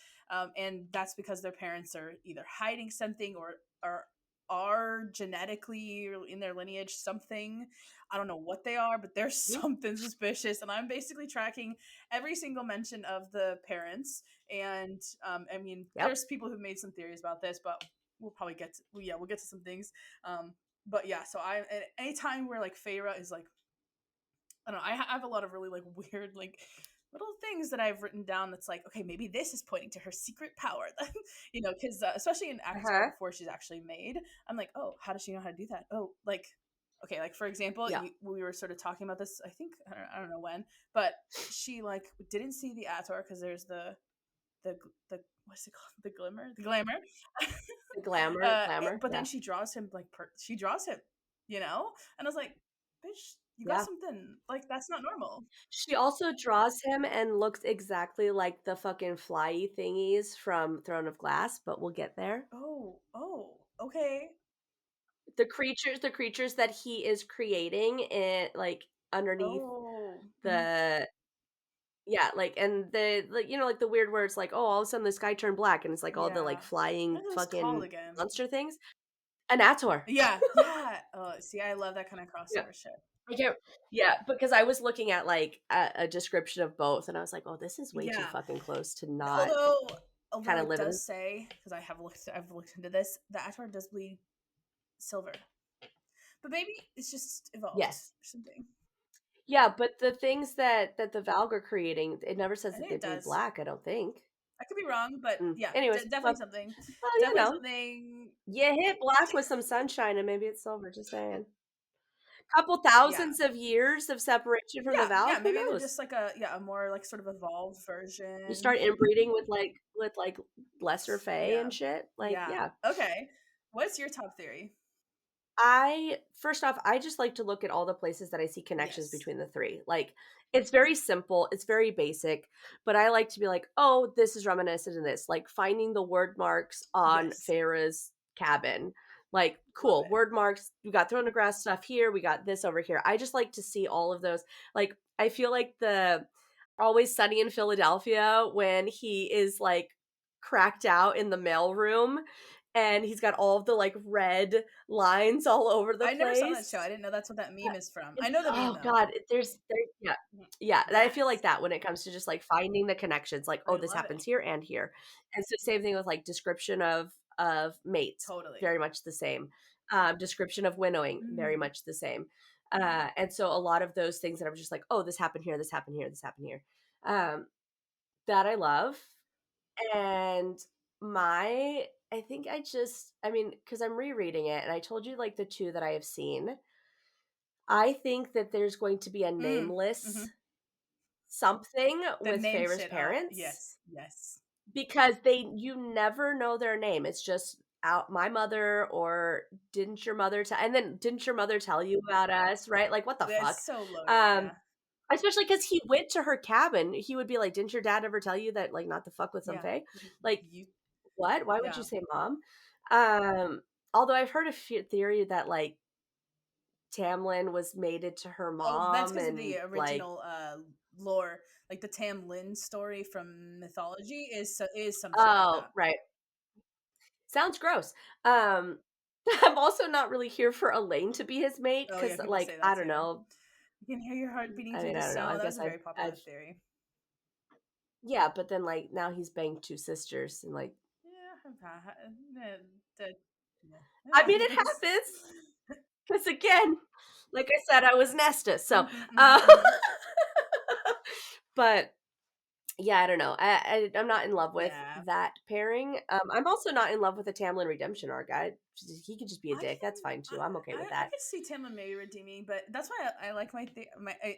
and that's because their parents are either hiding something or are genetically in their lineage something. I don't know what they are, but there's Hmm. something suspicious, and I'm basically tracking every single mention of the parents. And I mean, Yep. there's people who've made some theories about this, but we'll probably get to, well, yeah, we'll get to some things. But yeah, so at any time where like Feyre is like, I don't know, I have a lot of really like weird like little things that I've written down that's like, okay, maybe this is pointing to her secret power. Because especially in ACOTAR Uh-huh. before she's actually made, I'm like, oh, how does she know how to do that? Oh, like, okay, like for example, Yeah. we were sort of talking about this. I think I don't know when, but she like didn't see the Ator because there's the what's it called, the glimmer, the glamour. The glamour, But then yeah, she draws him like she draws him, and I was like, bitch, you got yeah. something like that's not normal. She also draws him and looks exactly like the fucking flyy thingies from Throne of Glass, but we'll get there. Oh, okay. The creatures that he is creating in like underneath Oh, mhm. the yeah, like and the like like the weird words like, oh, all of a sudden the sky turned black and it's like all the like Yeah. flying What are those called fucking again? monster things. An Ator. Yeah, yeah. See, I love that kind of Yeah. crossover shit. I can't yeah, because I was looking at like a description of both and I was like, oh, this is way too Yeah. fucking close to not Although, kind of it live in. does say, because I've looked into this, the Atar does bleed silver. but maybe it's just evolved Yes. or something. Yeah, but the things that the Valg are creating, it never says I that think they it bleed does. black, I don't think. I could be wrong, but yeah, Anyways, definitely well, something. you Definitely know, something. you hit black with some sunshine and maybe it's silver, just saying. Couple Yeah. thousands of years of separation from the Yeah, Valg, yeah, who maybe they're knows? just like a more like sort of evolved You version. start inbreeding with lesser fae Yeah. and shit, like, Yeah. yeah. Okay. What's your top theory? I first off, I just like to look at all the places that I see connections Yes. between the 3. Like, it's very simple, it's very basic, but I like to be like, "Oh, this is reminiscent of this," like finding the word marks on Yes. Farah's cabin. Like, Love cool, it. word marks, we got thrown to grass stuff here, we got this over here. I just like to see all of those. Like, I feel like the Always Sunny in Philadelphia when he is, like, cracked out in the mailroom and he's got all of the, like, red lines all over the I never saw that show. I place. didn't know that's what that meme is from. I It's know the meme oh though. god, there yeah. Mhm. Yeah, I feel like Yes. that when it comes to just, like, finding the connections, like, "Oh, I this love it. happens here and here." And so same thing with, like, description of mates, Totally. very much the same. Description of winnowing, very Mm. much the same. And so a lot of those things that I'm just like, "Oh, this happened here, this happened here, this happened here." Um, that I love. And I think I mean, because 'cause I'm rereading it, and I told you, like, the 2 that I have seen. I think that there's going to be a Mm. nameless Mhm. something The with name Feyre's shit. Oh, parents yes. Yes. because you never know their name. It's just out my mother or didn't your mother tell and then didn't your mother tell you about us, right? Like, what the fuck? That's so loaded. Um, Yeah. Especially because he went to her cabin. He would be like, "Didn't your dad ever tell you that, like, not to fuck with some Yeah. fae?" Like, You what? Why would you yeah. say mom? Um, Although I've heard a theory that, like, Tamlin was mated to her Oh, that's mom because of and, the like original lore. Like the Tam Lin story from mythology is some shit like oh, that. right. Sounds gross. Um, I'm also not really here for Elaine to be his mate Oh yeah, because, people like, say I that don't too. know. You can hear your heart beating I through mean, the I don't know. I snow. That was guess a very I've popular theory. yeah, but then, like, now he's banged 2 sisters and, like Yeah, that it I mean, it happens. happens because again, like I said, I was Nesta, so, Mhm, mhm, uh mhm. but yeah, I don't know. I'm not in love with Yeah, that pairing. I'm also not in love with the Tamlin redemption arc. He could just be a I dick. That's can fine too. I'm okay with I that. could see Tamlin maybe redeeming, but that's why I like my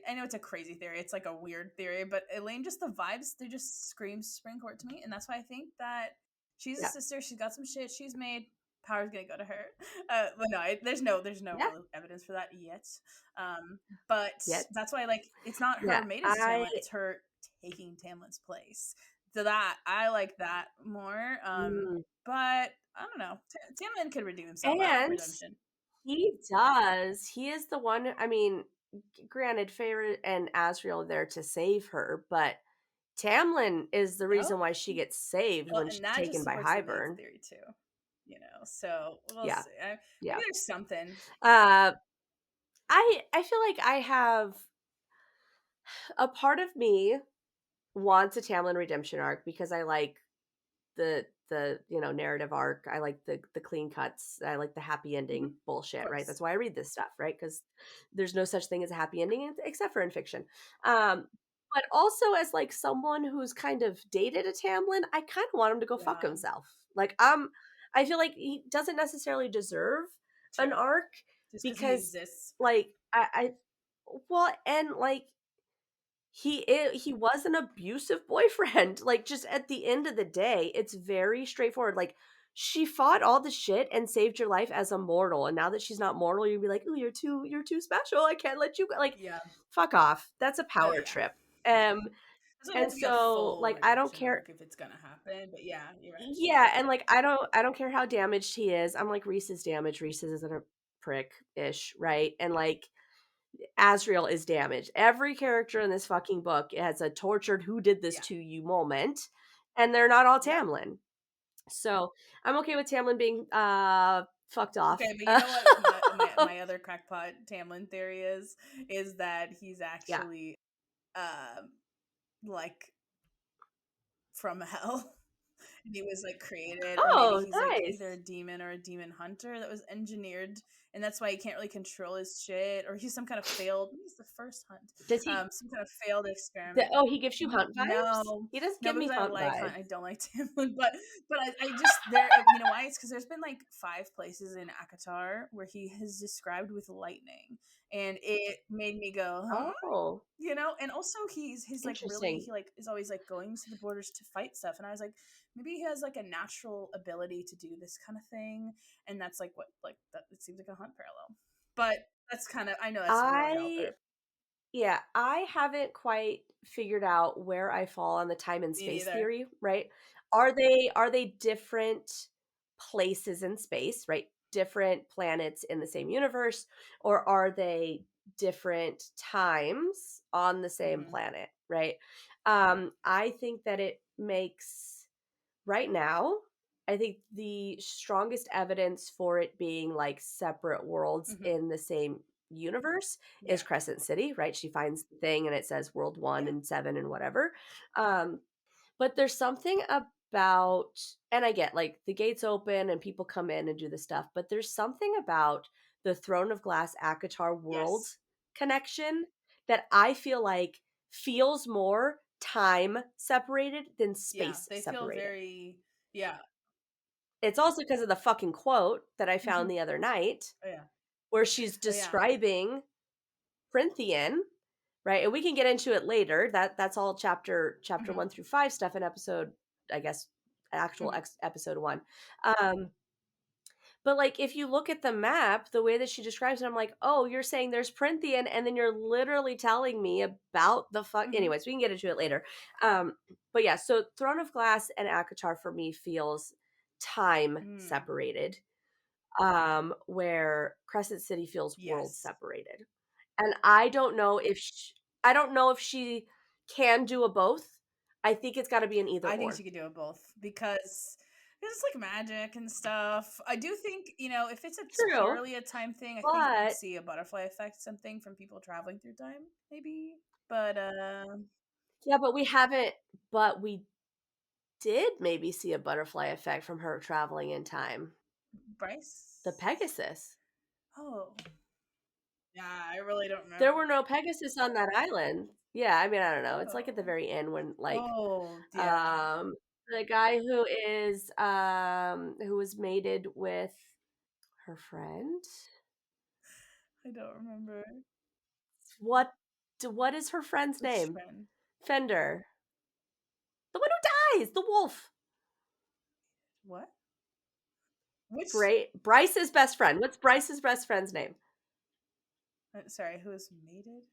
I know it's a crazy theory. It's like a weird theory, but Elaine just the vibes they just scream Springcourt to me, and that's why I think that she's a Yeah, sister. She's got some shit she's made. Power's gonna go to her. But no, there's no yeah, real evidence for that yet. But yet, that's why like it's not her yeah. mating to I Tamlin, it's her taking Tamlin's place. So that I like that more. mm, But I don't know. Tamlin could redeem himself. I like and redemption. he does. He is the one. I mean, granted, Feyre and Asriel are there to save her, but Tamlin is the Yep. reason why she gets saved Well, when and she's that just taken by supports Elaine's Hybern. theory too. You know, so we'll Yeah, see. Maybe yeah. there's something. Uh, I feel like I have a part of me wants a Tamlin redemption arc because I like the narrative arc. I like the clean cuts. I like the happy Mhm. ending Of bullshit, right? course. That's why I read this stuff, right? Because there's no such thing as a happy ending except for in fiction. Um, but also as like someone who's kind of dated a Tamlin, I kind of want him to go fuck Yeah. himself. Like I feel like he doesn't necessarily deserve an True. arc Just because he because exists. like I well and like he was an abusive boyfriend. Like, just at the end of the day, it's very straightforward. Like, she fought all the shit and saved your life as a mortal, and now that she's not mortal, you'd be like, "Oh, you're too special. I can't let you go." Like, Yeah. fuck off. That's a No, power yeah. trip. Um, This would have and to be a so, full like, I don't redemption care. arc if it's gonna happen. But yeah, you're right. Yeah, and like, I don't care how damaged he is. I'm like, Reese is damaged. Reese isn't a prick ish, right? And like, Asriel is damaged. Every character in this fucking book has a tortured "who did this Yeah. to you" moment, and they're not all Yep. Tamlin. So, I'm okay with Tamlin being, fucked off. Okay, but you know what my other crackpot Tamlin theory is that he's Yeah. actually um like from hell and he was like created, or maybe Oh, he's like either a nice. demon or a demon hunter that was engineered, and that's why he can't really control his shit, or he's some kind of failed. He's the first hunt, Does he some kind of failed experiment. oh, he gives you hunt vibes? No, He doesn't no, give because me I hunt like hunt. I vibes. don't like Tamlin, but I just there. You know why? It's because there's been like 5 places in ACOTAR where he has described with lightning, and it made me go, huh? Oh, And also he's like really interesting. he like is always like going to the borders to fight stuff, and I was like, maybe he has like a natural ability to do this kind of thing, and that's like what like that it seems like a hunt parallel, but that's kind of I know that's really out I there. Yeah, I haven't quite figured out where I fall on the time and Me space neither. theory, right? Are they different places in space, right? Different planets in the same universe, or are they different times on the same Hmm. planet, right? I think that it makes right now, I think the strongest evidence for it being like separate worlds Hmm. in the same universe is Yeah. Crescent City, right? She finds the thing and it says World 1 Yeah. and 7 and whatever. Um, but there's something about, and I get like the gates open and people come in and do the stuff, but there's something about the Throne of Glass ACOTAR world Yes. connection that I feel like feels more time separated than Yeah, space they feel separated. very. Yeah. It's also because of the fucking quote that I found Hmm. the other night Oh yeah. where she's Oh yeah. describing Prynthian, right? And we can get into it later. That's all chapter Hmm. 1 through 5 stuff in episode, I guess, actual Hmm. episode 1. Um but like if you look at the map, the way that she describes it, I'm like, "Oh, you're saying there's Prynthian and then you're literally telling me about the fuck." Hmm. Anyways, we can get into it later. But yeah, so Throne of Glass and ACOTAR for me feels time Mm. separated, where Crescent City feels world Yes. separated. And I don't know if she can do a both. I think it's got to be an either I think she or. could do it both because it's like magic and stuff. I do think, if it's True, purely a time thing, I think we'd but see a butterfly effect, something from people traveling through time, maybe. But yeah, but we haven't. But we did maybe see a butterfly effect from her traveling in time. The Bryce. Pegasus. Oh, yeah, I really don't There remember. were no Pegasus on that island. Yeah, I mean, I don't know. It's like at the Oh, very end when like oh, yeah. um the guy who was mated with her friend. I don't remember What what is her friend's which name? friend. Fender. The one who dies, the wolf. What? Which? Bryce's best friend. What's Bryce's best friend's name? Sorry, who was mated?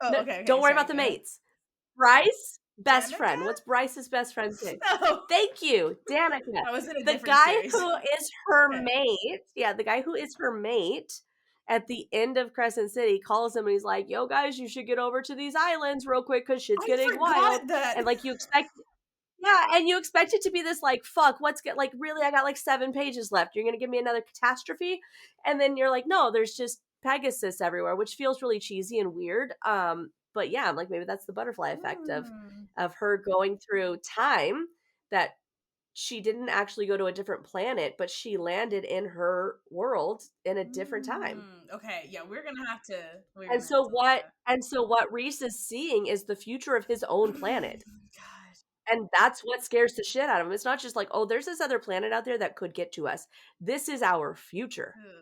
No, Oh, okay, don't okay. worry Sorry, about the go ahead. mates. Bryce, best Danica? friend. What's Bryce's best friend's name? No, Thank you, Danica. I was in a The different guy series. who is her Okay. mate, yeah, the guy who is her mate at the end of Crescent City calls him and he's like, "Yo, guys, you should get over to these islands real quick because shit's I getting wild." forgot that. And like you expect, yeah, and you expect it to be this like, fuck, what's get like really? I got like 7 pages left. You're gonna give me another catastrophe, and then you're like, no, there's just Pegasus everywhere, which feels really cheesy and weird. But yeah, I'm like maybe that's the butterfly effect of Hmm. her going through time that she didn't actually go to a different planet, but she landed in her world in a different time. Okay, yeah, we're And gonna so have to look what at. and so what Reese is seeing is the future of his own planet. God. And that's what scares the shit out of him. It's not just like, "Oh, there's this other planet out there that could get to us." This is our future. Ugh.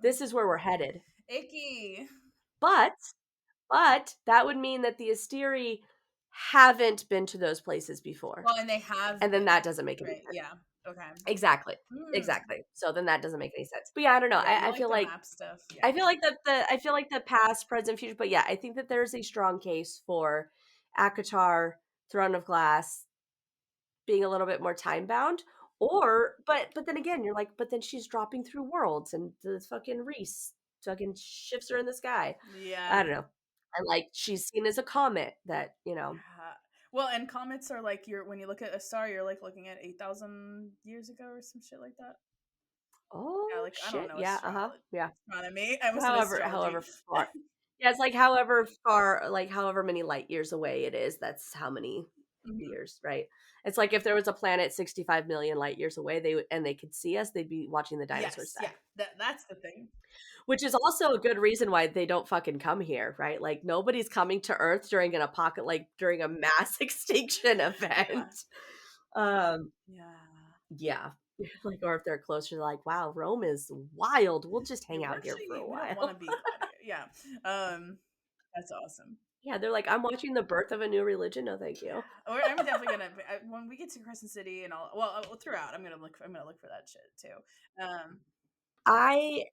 This is where we're headed. Icky. But that would mean that the Asteri haven't been to those places before. Well, and they have And then been, that doesn't make any right? sense. Yeah. Okay. Exactly. Hmm. Exactly. So then that doesn't make any sense. But yeah, I don't know. Yeah, you I like feel the like map stuff. Yeah. I feel like the past, present, future. But yeah, I think that there's a strong case for ACOTAR, Throne of Glass, being a little bit more time bound. Or but then again, you're like, but then she's dropping through worlds and the fucking Reese fucking shifts her in the sky. I Yeah. don't know. And like she's seen as a comet that, Yeah. Well, and comets are like when you look at a star, you're like looking at 8,000 years ago or some shit like that. Yeah, oh like I don't shit. know Yeah, uh-huh. astrology. Yeah. Astronomy. I was in astrology. However far. Yeah, it's like however far, like however many light years away it is, that's how many. Mhm. years, right? It's like if there was a planet 65 million light years away, and they could see us, they'd be watching the dinosaurs Yes, die. yeah, that's the thing. Which is also a good reason why they don't fucking come here, right? Like, nobody's coming to Earth during like, during a mass extinction event. Yeah, Um, yeah. yeah. Like, or if they're closer, like, "Wow, Rome is wild. We'll just Yeah, hang we're out here for actually a we don't wanna while." be out here. Yeah, um, that's awesome. Yeah, they're like, "I'm watching the birth of a new religion. No, thank you." Yeah, or I'm definitely gonna when we get to Crescent City and all. Well, throughout, I'm gonna look for that shit too. I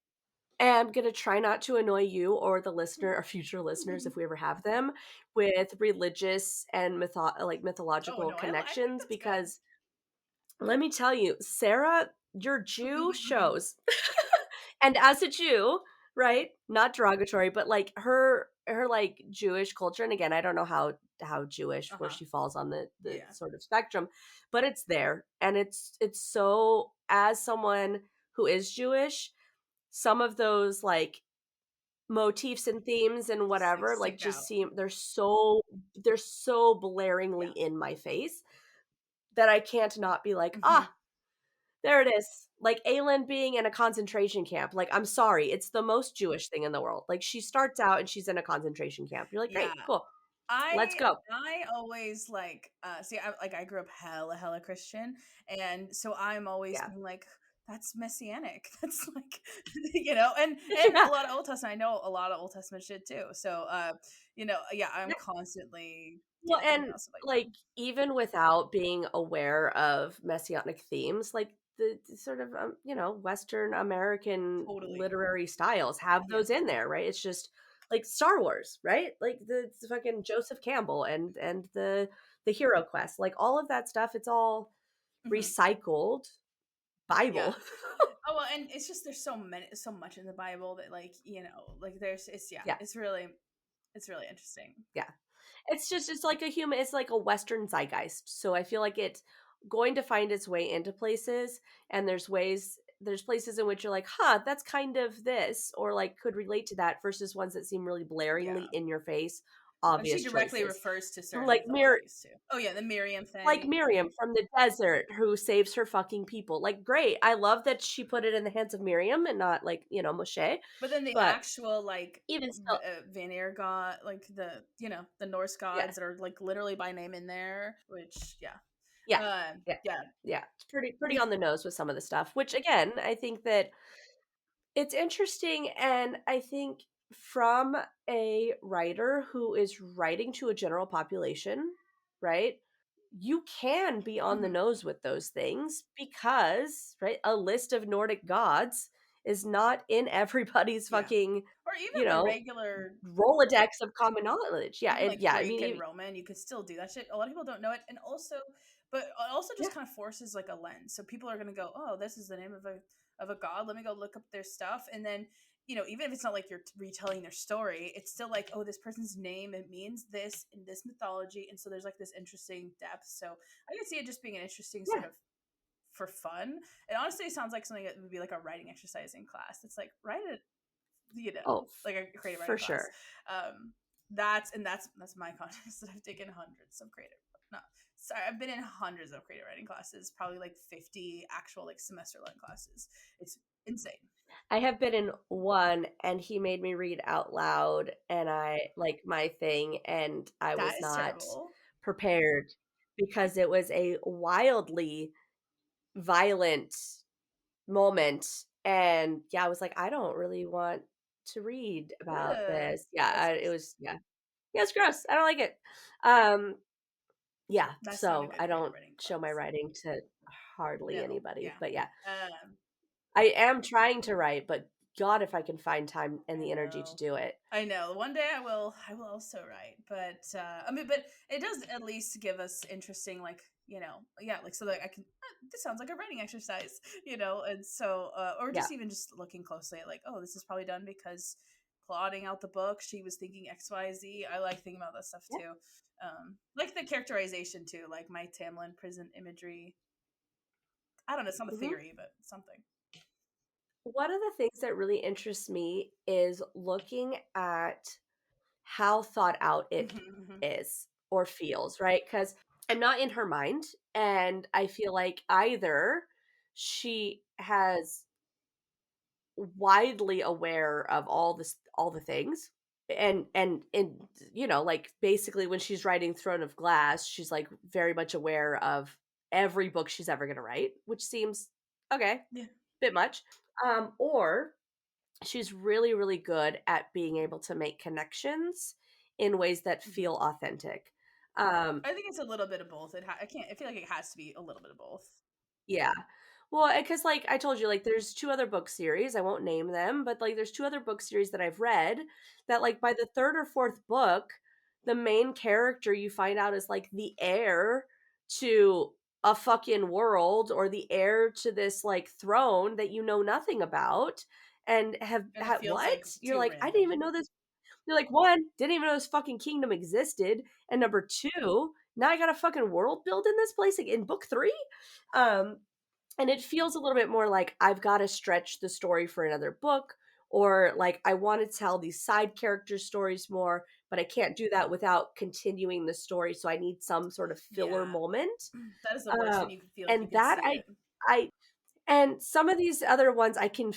am gonna try not to annoy you or the listener or future listeners, if we ever have them, with religious and Oh mythological no, I think connections, that's good. because let me tell you, Sarah, your Jew shows. And as a Jew, right? Not derogatory, but like her like Jewish culture, and again, I don't know how Jewish where Uh-huh. she falls on the Yeah. sort of spectrum, but it's there. And it's so, as someone who is Jewish, some of those like motifs and themes and Just like whatever, like, stick just out. seem they're so blaringly Yeah. in my face that I can't not be like, Mhm. "Ah, there it is." Like, Aelin being in a concentration camp, like, I'm sorry, it's the most Jewish thing in the world. Like, she starts out and she's in a concentration camp. You're like, Yeah. "Great, cool, let's I go." I always like see I grew up hella Christian, and so I'm always Yeah. being like that's messianic. That's like and a Yeah, lot of Old Testament. I know a lot of Old Testament shit too. So yeah, I'm yeah. constantly Well, thinking and, about stuff like like, even without being aware of messianic themes, like, the sort of, Western that. American Totally. literary styles have Yeah. those in there, right? It's just like Star Wars, right? Like, the fucking Joseph Campbell and the Hero Quest, like, all of that stuff, it's all Mhm. recycled Yeah. Bible. Oh well, and it's just there's so much in the Bible that like like there's it's yeah Yeah, it's really interesting. yeah. It's like it's like a Western zeitgeist. So I feel like it's going to find its way into places, and there's places in which you're like, huh, that's kind of this, or like could relate to that, versus ones that seem really blaringly Yeah. in your face, And she obvious directly choices. refers to certain Like Mir mythologies too. Oh yeah, the Miriam like thing. Miriam from the desert who saves her fucking people. Like, great. I love that she put it in the hands of Miriam and not, like, Moshe. But then the But actual like even still, Vanir god, like the Norse yeah. gods that are like literally by name in there, which yeah, Yeah. Yeah. yeah, Yeah. It's pretty be- on the nose with some of the stuff, which again, I think that it's interesting, and I think from a writer who is writing to a general population, right? You can be on the mhm. nose with those things because, right, a list of Nordic gods is not in everybody's Yeah, fucking, or you even the know, regular Rolodex of common knowledge. Yeah, even and like yeah, I Greek mean, and Roman, you could still do that shit. A lot of people don't know it, and also, but it also yeah, just kind of forces like a lens. So people are gonna go, "Oh, this is the name of a god. Let me go look up their stuff." And then even if it's not like you're retelling their story, it's still like, "Oh, this person's name it means this in this mythology," and so there's like this interesting depth. So I can see it just being an interesting sort yeah. of for fun. It honestly sounds like something that would be like a writing exercise in class. It's like write it Oh, like a creative for writing class. sure. That's my contest that I've taken hundreds of creative. No, sorry, I've been in hundreds of creative writing classes, probably like 50 actual like semester long classes. It's insane. I have been in one, and he made me read out loud, and I like my thing, and I That was is not terrible. prepared because it was a wildly violent moment, and yeah, I was like, "I don't really want to read about Ugh, this." Yeah, that's it gross. was yeah, it's gross. I don't like it. Um, yeah, That's not a so good I creative don't writing show my class. writing to hardly No, anybody, yeah. but yeah. Um, I am trying to write, but god, if I can find time and I the energy to know. do it. I know. One day I will also write, but I mean, but it does at least give us interesting, like yeah, like so that I can. This sounds like a writing exercise, and so or Yeah. just even just looking closely at like, oh, this is probably done because plotting out the book, she was thinking X, Y, Z. I like thinking about that stuff Yeah. too, like the characterization too, like my Tamlin prison imagery. I don't know, it's not a Mhm. theory, but something. One of the things that really interests me is looking at how thought out it Hmm. is or feels, right? Because I'm not in her mind, and I feel like either she has widely aware of all the things, and like, basically when she's writing Throne of Glass, she's, like, very much aware of every book she's ever gonna write, which seems okay, Yeah. bit much. Or she's really, really good at being able to make connections in ways that Mhm. feel authentic. Um, I think it's a little bit of both. I can't. I feel like it has to be a little bit of both. yeah. Well, because like I told you, like there's two other book series. I won't name them, but like there's two other book series that I've read that like by the third or fourth book, the main character you find out is like the heir to a fucking world or the heir to this like throne that you know nothing about and have And it had feels what? like You're too like, I didn't random. even know this. You're like, one, didn't even know this fucking kingdom existed. And number two, now I got a fucking world built in this place like in book three. Um, and it feels a little bit more like I've got to stretch the story for another book, or like I want to tell these side character stories more, but I can't do that without continuing the story. So I need some sort of filler Yeah, moment. that is the worst Uh, when you can feel like you and can that see it. I and some of these other ones I can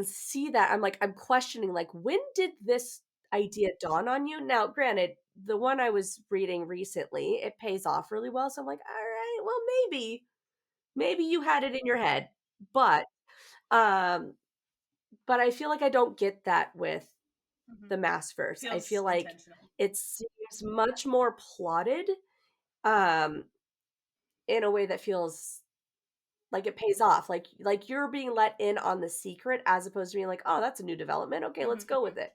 see that I'm like I'm questioning like when did this idea dawn on you? Now, granted, the one I was reading recently, it pays off really well. So I'm like, all right, well maybe you had it in your head. But um but I feel like I don't get that with Hmm. the Maasverse. I Feels feel like intentional. it seems much more plotted um in a way that feels like it pays off. Like you're being let in on the secret as opposed to being like, "Oh, that's a new development. Okay, let's go Hmm. with it."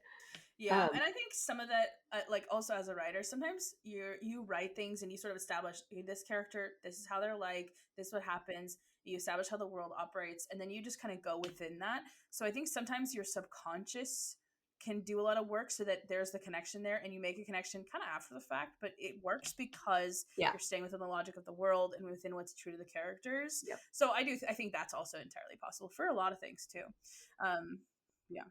Yeah, Um and I think some of that, like also as a writer, sometimes you write things and you sort of establish, hey, this character, this is how they're like, this is what happens. You establish how the world operates, and then you just kind of go within that. So I think sometimes your subconscious can do a lot of work so that there's the connection there, and you make a connection kind of after the fact, but it works because yeah. you're staying within the logic of the world and within what's true to the characters. Yep. So I think that's also entirely possible for a lot of things too. Um, yeah,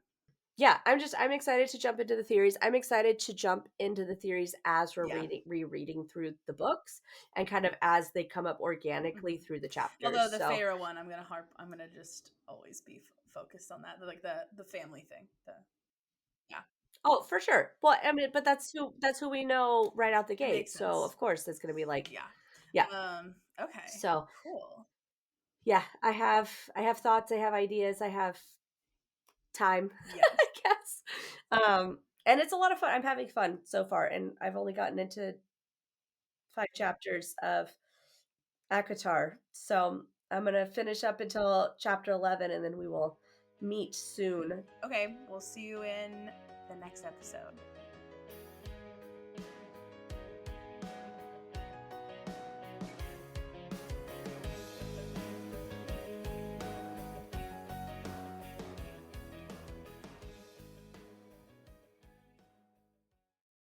Yeah, I'm excited to jump into the theories. I'm excited to jump into the theories as we're yeah. rereading through the books and kind of as they come up organically Mhm. through the Although chapters. the So, Pharaoh one, I'm gonna just always be focused on that, like the family thing. The Yeah, oh, for sure. Well, I mean, but that's who we know right out the it makes gate. So, sense. of course, that's going to be like, Yeah. yeah. Okay. So, Cool. yeah, I have thoughts, I have ideas, I have time, I Yes. guess. And it's a lot of fun. I'm having fun so far, and I've only gotten into 5 chapters of ACOTAR. So, I'm gonna finish up until chapter 11, and then we will meet soon. Okay. We'll see you in the next episode.